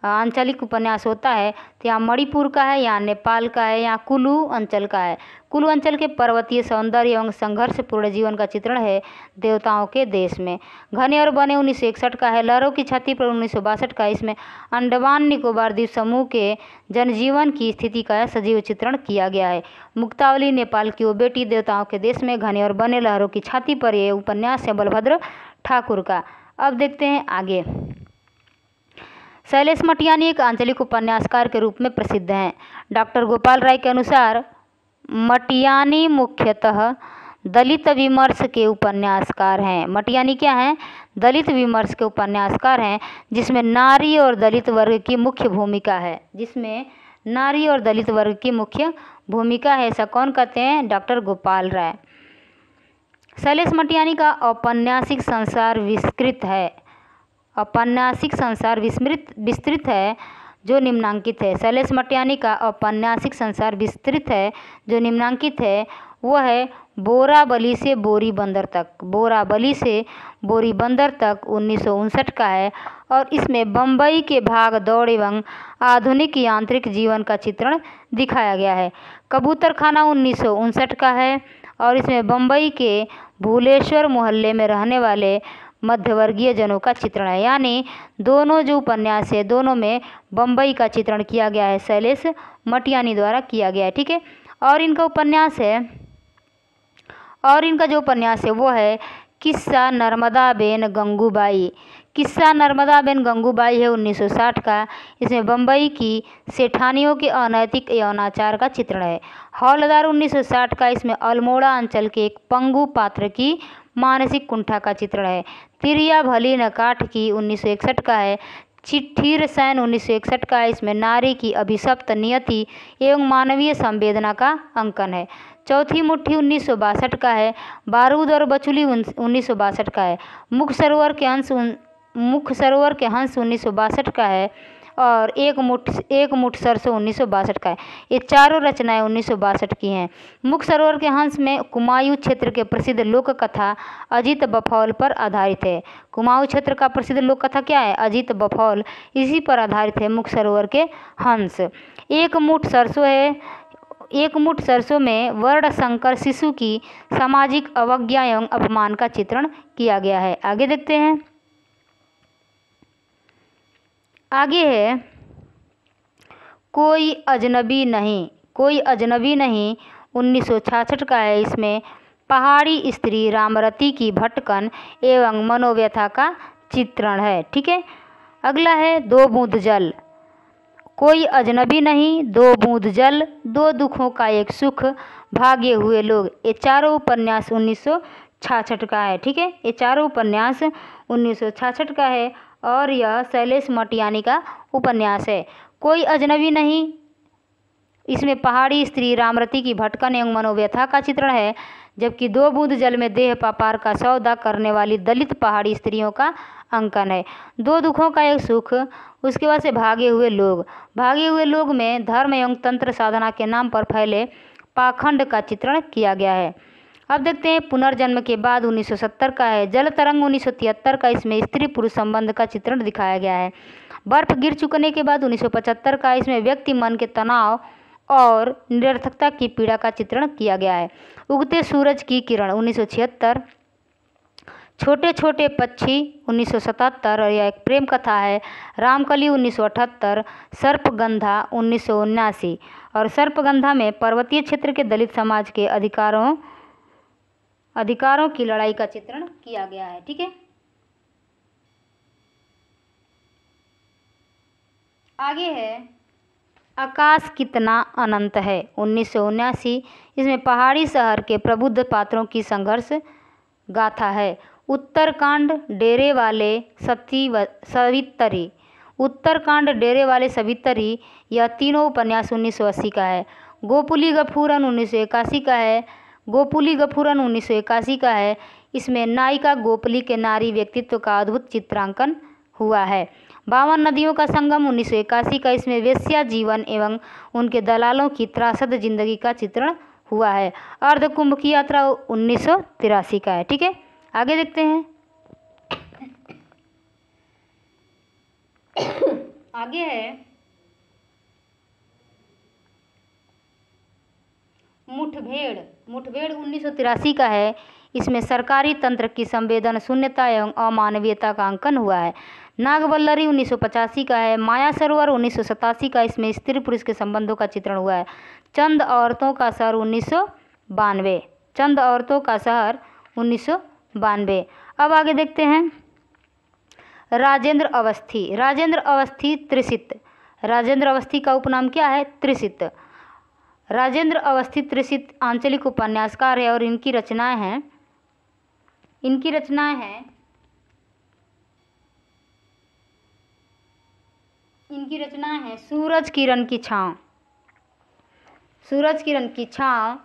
S1: आंचलिक उपन्यास होता है। तो यहाँ मणिपुर का है, यहाँ नेपाल का है, यहाँ कुलू अंचल का है। कुलू अंचल के पर्वतीय सौंदर्य एवं संघर्षपूर्ण जीवन का चित्रण है देवताओं के देश में। घने और बने 1961 का है। लहरों की छाती पर 1962 का। इसमें अंडमान निकोबार द्वीप समूह के जनजीवन की स्थिति का सजीव चित्रण किया गया है। मुक्तावली, नेपाल की वो बेटी, देवताओं के देश में, घने और बने, लहरों की छाती पर। ये उपन्यास है बलभद्र ठाकुर का। अब देखते हैं आगे। शैलेश मटियानी एक आंचलिक उपन्यासकार के रूप में प्रसिद्ध हैं। डॉक्टर गोपाल राय के अनुसार मटियानी मुख्यतः दलित विमर्श के उपन्यासकार हैं। मटियानी क्या हैं, दलित विमर्श के उपन्यासकार हैं, जिसमें नारी और दलित वर्ग की मुख्य भूमिका है। ऐसा कौन कहते हैं, डॉक्टर गोपाल राय। शैलेश मटियानी का औपन्यासिक संसार विस्तृत है जो निम्नांकित है। शैलेश मटियानी का औपन्यासिक संसार विस्तृत है जो निम्नांकित है। वो है बोराबली से बोरी बंदर तक 1959 का है और इसमें बम्बई के भाग दौड़ एवं आधुनिक यांत्रिक जीवन का चित्रण दिखाया गया है। कबूतर खाना 1959 का है और इसमें बम्बई के भूलेश्वर मोहल्ले में रहने वाले मध्यवर्गीय जनों का चित्रण है। यानी दोनों जो उपन्यास है, दोनों में बम्बई का चित्रण किया गया है, शैलेश मटियानी द्वारा किया गया है। ठीक है। और इनका जो उपन्यास है वो है किस्सा नर्मदाबेन गंगूबाई। किस्सा नर्मदाबेन गंगूबाई है 1960 का। इसमें बम्बई की सेठानियों के अनैतिक यौनाचार का चित्रण है। हौलदार 1960 का। इसमें अल्मोड़ा अंचल के एक पंगु पात्र की मानसिक कुंठा का चित्रण है। तिरिया भली नकाठ की 1961 का है। चिट्ठी रसायन 1961 का है। इसमें नारी की अभिशप्त नियति एवं मानवीय संवेदना का अंकन है। चौथी मुट्ठी 1962 का है। बारूद और बचुली 1962 का है। मुख सरोवर के हंस 1962 का है और एक मुठ सरसों 1962 का है। ये चारों रचनाएं 1962 की हैं। मुख सरोवर के हंस में कुमाऊं क्षेत्र के प्रसिद्ध लोक कथा अजित बफौल पर आधारित है। कुमाऊं क्षेत्र का प्रसिद्ध लोक कथा क्या है, अजित बफौल, इसी पर आधारित है मुख सरोवर के हंस। एक मुठ सरसों में वर्ण संकर शिशु की सामाजिक अवज्ञा एवं अपमान का चित्रण किया गया है। आगे देखते हैं। आगे है कोई अजनबी नहीं 1966 का है। इसमें पहाड़ी स्त्री रामरती की भटकन एवं मनोव्यथा का चित्रण है। ठीक है। अगला है दो बूंद जल। कोई अजनबी नहीं, दो बूंद जल, दो दुखों का एक सुख, भागे हुए लोग। ये चारों उपन्यास 1966 का है। ठीक है। ये चारों उपन्यास 1966 का है और यह शैलेश मटियानी का उपन्यास है। कोई अजनबी नहीं। इसमें पहाड़ी स्त्री रामरती की भटकन एवं मनोव्यथा का चित्रण है, जबकि 2 बूंद जल में देह व्यापार का सौदा करने वाली दलित पहाड़ी स्त्रियों का अंकन है। 2 दुखों का एक सुख। उसके बाद से भागे हुए लोग में धर्म एवं तंत्र साधना के नाम पर फैले पाखंड का चित्रण किया गया है। अब देखते हैं पुनर्जन्म के बाद 1970 का है जल तरंग 1973 का। इसमें स्त्री पुरुष संबंध का चित्रण दिखाया गया है। बर्फ गिर चुकने के बाद 1975 का। इसमें व्यक्ति मन के तनाव और निरर्थकता की पीड़ा का चित्रण किया गया है। उगते सूरज की किरण 1976। छोटे छोटे पक्षी 1977 और यह एक प्रेम कथा है। रामकली 1978। सर्पगंधा 1979 और सर्पगंधा में पर्वतीय क्षेत्र के दलित समाज के अधिकारों की लड़ाई का चित्रण किया गया है। ठीक है, आगे है आकाश कितना अनंत है 1979। इसमें पहाड़ी शहर के प्रबुद्ध पात्रों की संघर्ष गाथा है। उत्तरकांड डेरे वाले सवितरी यह तीनों उपन्यास 1980 का है। गोपुली गफूरन 1981 का है। इसमें नायिका गोपली के नारी व्यक्तित्व का अद्भुत चित्रांकन हुआ है। 52 नदियों का संगम 1981 का। इसमें वेश्या जीवन एवं उनके दलालों की त्रासद जिंदगी का चित्रण हुआ है। अर्धकुंभ की यात्रा 1983 का है। ठीक है, आगे देखते हैं। आगे है मुठभेड़ 1983 का है। इसमें सरकारी तंत्र की संवेदन शून्यता एवं अमानवीयता का अंकन हुआ है। नागवल्लरी 1985 का है। माया सरोवर 1987 का। इसमें स्त्री पुरुष के संबंधों का चित्रण हुआ है। चंद औरतों का शहर 1992। अब आगे देखते हैं राजेंद्र अवस्थी त्रिशित। राजेंद्र अवस्थी का उपनाम क्या है? त्रिशित। राजेंद्र अवस्थी त्रिशित आंचलिक उपन्यासकार है और इनकी रचनाएं हैं सूरज किरण की छाँव,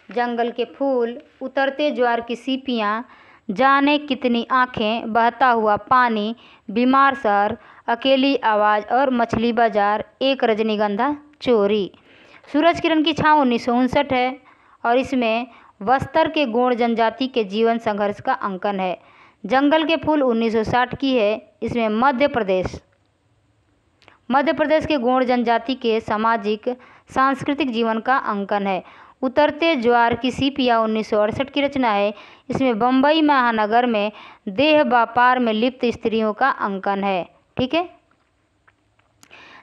S1: जंगल के फूल, उतरते ज्वार की सीपियाँ, जाने कितनी आँखें, बहता हुआ पानी, बीमार शहर, अकेली आवाज़ और मछली बाजार, एक रजनीगंधा चोरी। सूरज किरण की छाँव 1959 है और इसमें बस्तर के गोंड जनजाति के जीवन संघर्ष का अंकन है। जंगल के फूल 1960 की है। इसमें मध्य प्रदेश के गोंड जनजाति के सामाजिक सांस्कृतिक जीवन का अंकन है। उतरते ज्वार की सीपियाँ 1968 की रचना है। इसमें बम्बई महानगर में देह व्यापार में लिप्त स्त्रियों का अंकन है। ठीक है,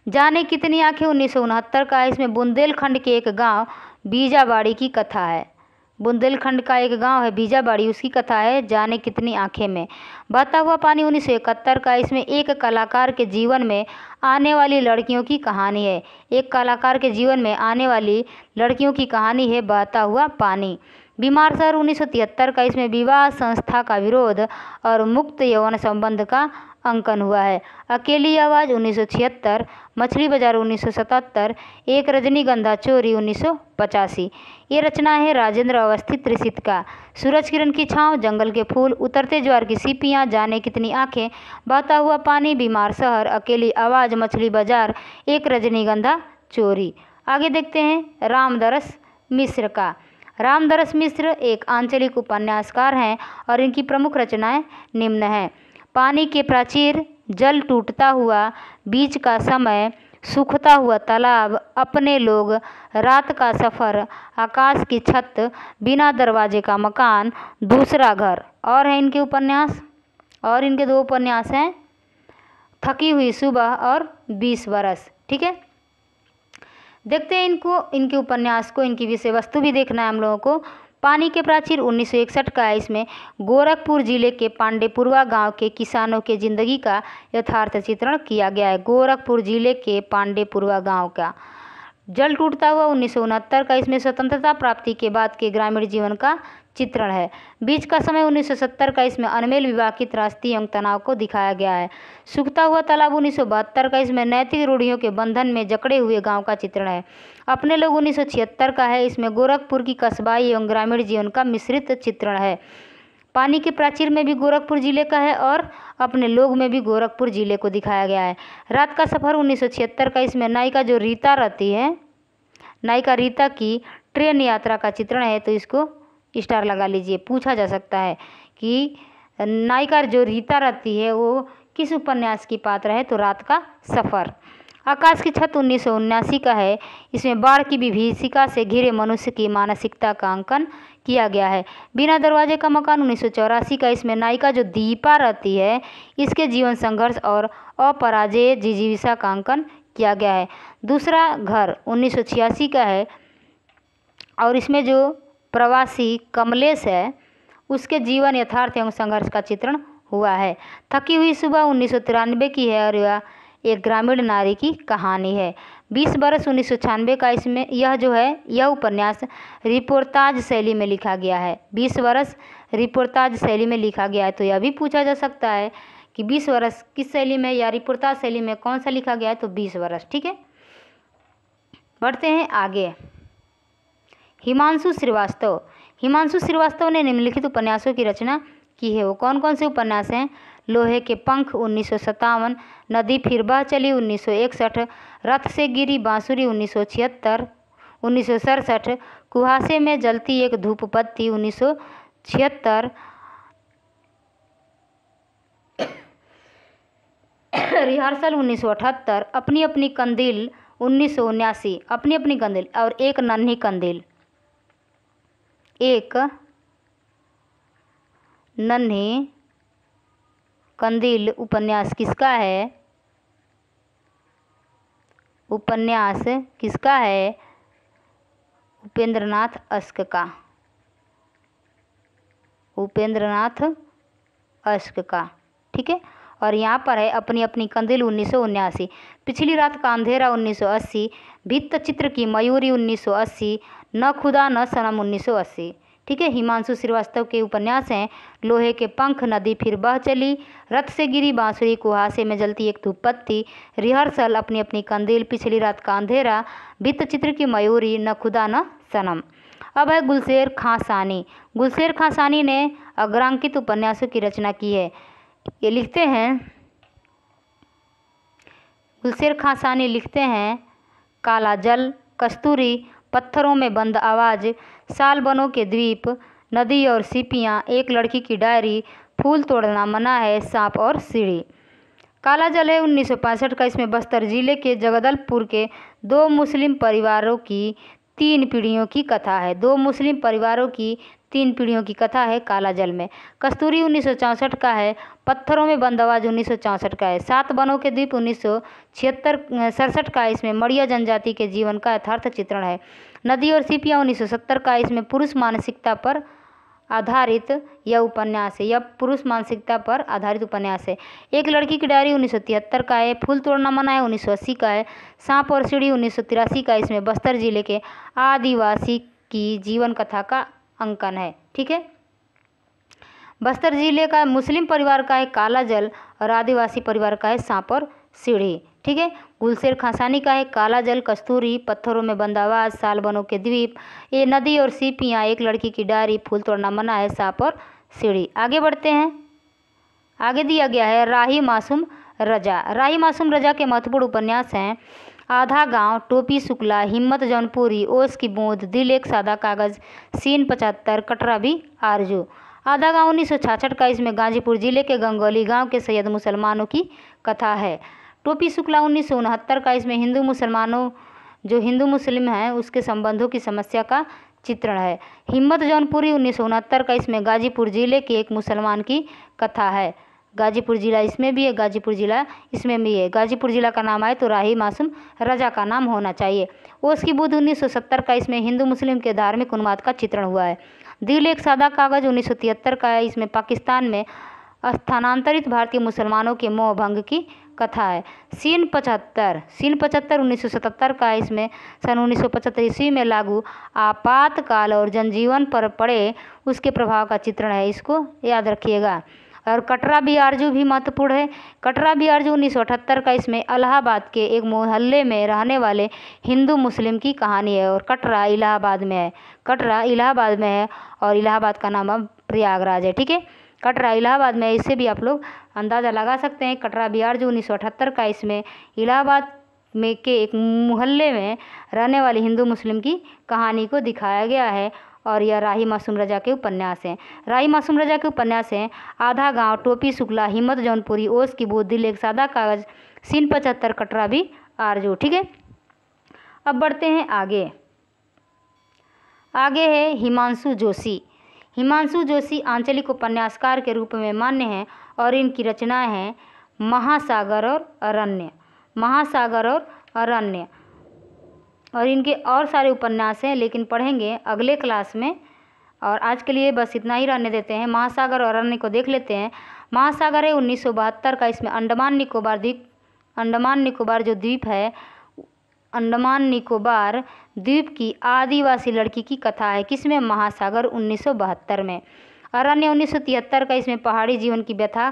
S1: जाने कितनी आँखें 1969 का है। इसमें बुंदेलखंड के एक गांव बीजाबाड़ी की कथा है। बुंदेलखंड का एक गांव है बीजाबाड़ी, उसकी कथा है जाने कितनी आँखें में। बहता हुआ पानी 1971 का। इसमें एक कलाकार के जीवन में आने वाली लड़कियों की कहानी है। बहता हुआ पानी। बीमार शहर 1973 का। इसमें विवाह संस्था का विरोध और मुक्त यौन संबंध का अंकन हुआ है। अकेली आवाज़ 1976। मछली बाजार 1977। एक रजनीगंधा चोरी 1985। ये रचना है राजेंद्र अवस्थी त्रिशित का। सूरज किरण की छाँव, जंगल के फूल, उतरते ज्वार की सीपियाँ, जाने कितनी आँखें, बहता हुआ पानी, बीमार शहर, अकेली आवाज़, मछली बाजार, एक रजनीगंधा चोरी। आगे देखते हैं रामदरस मिश्र का। रामदरस मिश्र एक आंचलिक उपन्यासकार हैं और इनकी प्रमुख रचनाएं निम्न हैं। पानी के प्राचीर, जल टूटता हुआ, बीच का समय, सूखता हुआ तालाब, अपने लोग, रात का सफ़र, आकाश की छत, बिना दरवाजे का मकान, दूसरा घर। और है इनके उपन्यास, और इनके 2 उपन्यास हैं थकी हुई सुबह और 20 बरस। ठीक है, देखते हैं इनके उपन्यास को, इनकी विषय वस्तु भी देखना है हम लोगों को। पानी के प्राचीर 1961 का है। इसमें गोरखपुर जिले के पांडेपुरवा गांव के किसानों के ज़िंदगी का यथार्थ चित्रण किया गया है। गोरखपुर जिले के पांडेपुरवा गांव का। जल टूटता हुआ 1969 का, इसमें स्वतंत्रता प्राप्ति के बाद के ग्रामीण जीवन का चित्रण है। बीच का समय 1970 का, इसमें अनमेल विवाह की त्रासदी एवं तनाव को दिखाया गया है। सूखता हुआ तालाब 1972 का, इसमें नैतिक रूढ़ियों के बंधन में जकड़े हुए गांव का चित्रण है। अपने लोग 1976 का है, इसमें गोरखपुर की कस्बाई एवं ग्रामीण जीवन का मिश्रित चित्रण है। पानी के प्राचीर में भी गोरखपुर जिले का है और अपने लोग में भी गोरखपुर जिले को दिखाया गया है। रात का सफ़र 1976 का, इसमें नायिका जो रीता रहती है, नायिका रीता की ट्रेन यात्रा का चित्रण है, तो इसको स्टार लगा लीजिए। पूछा जा सकता है कि नायिका जो रीता रहती है वो किस उपन्यास की पात्र है, तो रात का सफ़र। आकाश की छत 1979 का है, इसमें बाढ़ की विभीषिका से घिरे मनुष्य की मानसिकता का अंकन किया गया है। बिना दरवाजे का मकान 1984 का, इसमें नायिका जो दीपा रहती है इसके जीवन संघर्ष और अपराजेय जिजीविषा का अंकन किया गया है। दूसरा घर 1986 का है और इसमें जो प्रवासी कमलेश है उसके जीवन यथार्थ एवं संघर्ष का चित्रण हुआ है। थकी हुई सुबह 1993 की है और यह एक ग्रामीण नारी की कहानी है। 20 बरस 1996 का, इसमें यह जो है यह उपन्यास रिपोर्ताज शैली में लिखा गया है। 20 बरस रिपोर्ताज शैली में लिखा गया है, तो यह भी पूछा जा सकता है कि 20 बरस किस शैली में या रिपोर्ताज शैली में कौन सा लिखा गया है, तो 20 बरस। ठीक है, बढ़ते हैं आगे। हिमांशु श्रीवास्तव। हिमांशु श्रीवास्तव ने निम्नलिखित उपन्यासों की रचना की है। वो कौन कौन से उपन्यास हैं? लोहे के पंख 1957, नदी फिर बह चली 1961, रथ से गिरी बांसुरी 1976, 1967, कुहासे में जलती एक धूपबत्ती 1976, रिहर्सल 1978, अपनी अपनी कंदील 1979, अपनी अपनी कंदील और एक नन्ही कंदील, एक नन्ही कंदील उपन्यास किसका है? उपन्यास किसका है? उपेंद्रनाथ अश्क का, उपेंद्रनाथ अश्क का। ठीक है, और यहाँ पर है अपनी अपनी कंदील 1979, पिछली रात का अंधेरा 1980, भित्त चित्र की मयूरी 1980, न खुदा न सनम 1980। ठीक है, हिमांशु श्रीवास्तव के उपन्यास हैं लोहे के पंख, नदी फिर बह चली, रथ से गिरी बांसुरी, कुहासे में जलती एक धूपबत्ती, रिहर्सल, अपनी अपनी कंदील, पिछली रात का अंधेरा, भित्त चित्र की मयूरी, न खुदा न सनम। अब है गुलशेर खां सानी। गुलशेर खां सानी ने अग्रांकित उपन्यासों की रचना की है। ये लिखते हैं, गुलशेर खां सानी लिखते हैं काला जल, कस्तूरी, पत्थरों में बंद आवाज़, सालबनों के द्वीप, नदी और सीपियाँ, एक लड़की की डायरी, फूल तोड़ना मना है, सांप और सीढ़ी। काला जल है 1965 का, इसमें बस्तर जिले के जगदलपुर के 2 मुस्लिम परिवारों की 3 पीढ़ियों की कथा है। 2 मुस्लिम परिवारों की 3 पीढ़ियों की कथा है काला जल में। कस्तूरी 1964 का है, पत्थरों में बंद आवाज़ 1964 का है, 7 बनों के द्वीप 1967 का है, इसमें मड़िया जनजाति के जीवन का यथार्थ चित्रण है। नदी और सीपियाँ 1970 का, इसमें पुरुष मानसिकता पर आधारित यह उपन्यास है। यह पुरुष मानसिकता पर आधारित उपन्यास है। एक लड़की की डायरी 1973 का है, फूल तोड़ना मना है 1980 का है, सांप और सीढ़ी 1983 का, इसमें बस्तर जिले के आदिवासी की जीवन कथा का अंकन है। ठीक है, बस्तर जिले का मुस्लिम परिवार का है काला जल और आदिवासी परिवार का है सांप और सीढ़ी। ठीक है, गुलशेर खां सानी का है काला जल, कस्तूरी, पत्थरों में बंद आवाज़, सालबनों के द्वीप, ये नदी और सीपियाँ, एक लड़की की डायरी, फूल तोड़ना मना है, सांप और सीढ़ी। आगे बढ़ते हैं। आगे दिया गया है राही मासूम रजा। राही मासूम रजा के महत्वपूर्ण उपन्यास हैं आधा गांव, टोपी शुक्ला, हिम्मत जौनपुरी, ओस की बूंद, दिल एक सादा कागज़, सीन 75, कटरा भी आरजू। आधा गांव 1966 का, इसमें गाजीपुर जिले के गंगौली गांव के सैयद मुसलमानों की कथा है। टोपी शुक्ला 1969 का, इसमें हिंदू मुसलमानों जो हिंदू मुस्लिम हैं उसके संबंधों की समस्या का चित्रण है। हिम्मत जौनपुरी 1969 का, इसमें गाजीपुर जिले के एक मुसलमान की कथा है। गाजीपुर जिला इसमें भी है, गाजीपुर जिला इसमें भी है। गाजीपुर जिला का नाम आए तो राही मासूम रजा का नाम होना चाहिए। ओस की बूंद 1970 का, इसमें हिंदू मुस्लिम के धार्मिक उन्माद का चित्रण हुआ है। दिल एक सादा कागज़ 1973 का है, इसमें पाकिस्तान में स्थानांतरित भारतीय मुसलमानों के मोह भंग की कथा है। सीन 75 1977 का है। इसमें सन 1975 ईस्वी में लागू आपातकाल और जनजीवन पर पड़े उसके प्रभाव का चित्रण है, इसको याद रखिएगा। और कटरा बियारजू भी महत्वपूर्ण है। कटरा बियारजू 1978 का, इसमें इलाहाबाद के एक मोहल्ले में रहने वाले हिंदू मुस्लिम की कहानी है। और कटरा इलाहाबाद में है, कटरा इलाहाबाद में है और इलाहाबाद का नाम अब प्रयागराज है। ठीक है, कटरा इलाहाबाद में है, इससे भी आप लोग अंदाज़ा लगा सकते हैं। कटरा बियारजू 1978 का, इसमें इलाहाबाद में के एक मोहल्ले में रहने वाले हिंदू मुस्लिम की कहानी को दिखाया गया है। और यह राही मासूम रजा के उपन्यास हैं। राही मासूम रजा के उपन्यास हैं आधा गांव, टोपी शुक्ला, हिम्मत जौनपुरी, ओस की बूथ, दिल एक सादा कागज़, सीन 75, कटरा भी आरजू। ठीक है, अब बढ़ते हैं आगे। आगे है हिमांशु जोशी। हिमांशु जोशी आंचलिक उपन्यासकार के रूप में मान्य हैं और इनकी रचनाएं हैं महासागर और अरण्य, महासागर और अरण्य। और इनके और सारे उपन्यास हैं, लेकिन पढ़ेंगे अगले क्लास में। और आज के लिए बस इतना ही रहने देते हैं। महासागर और अरण्य को देख लेते हैं। महासागर है 1972 का, इसमें अंडमान निकोबार जो द्वीप है, अंडमान निकोबार द्वीप की आदिवासी लड़की की कथा है। किसमें? महासागर 1972 में। अरण्य 1973 का, इसमें पहाड़ी जीवन की व्यथा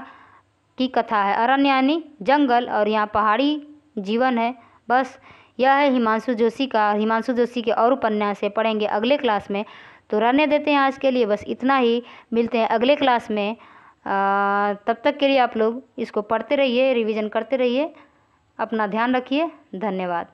S1: की कथा है। अरण्य यानी जंगल और यहाँ पहाड़ी जीवन है। बस यह है हिमांशु जोशी का। हिमांशु जोशी के और उपन्यास से पढ़ेंगे अगले क्लास में। तो रहने देते हैं आज के लिए बस इतना ही। मिलते हैं अगले क्लास में। तब तक के लिए आप लोग इसको पढ़ते रहिए, रिवीजन करते रहिए। अपना ध्यान रखिए। धन्यवाद।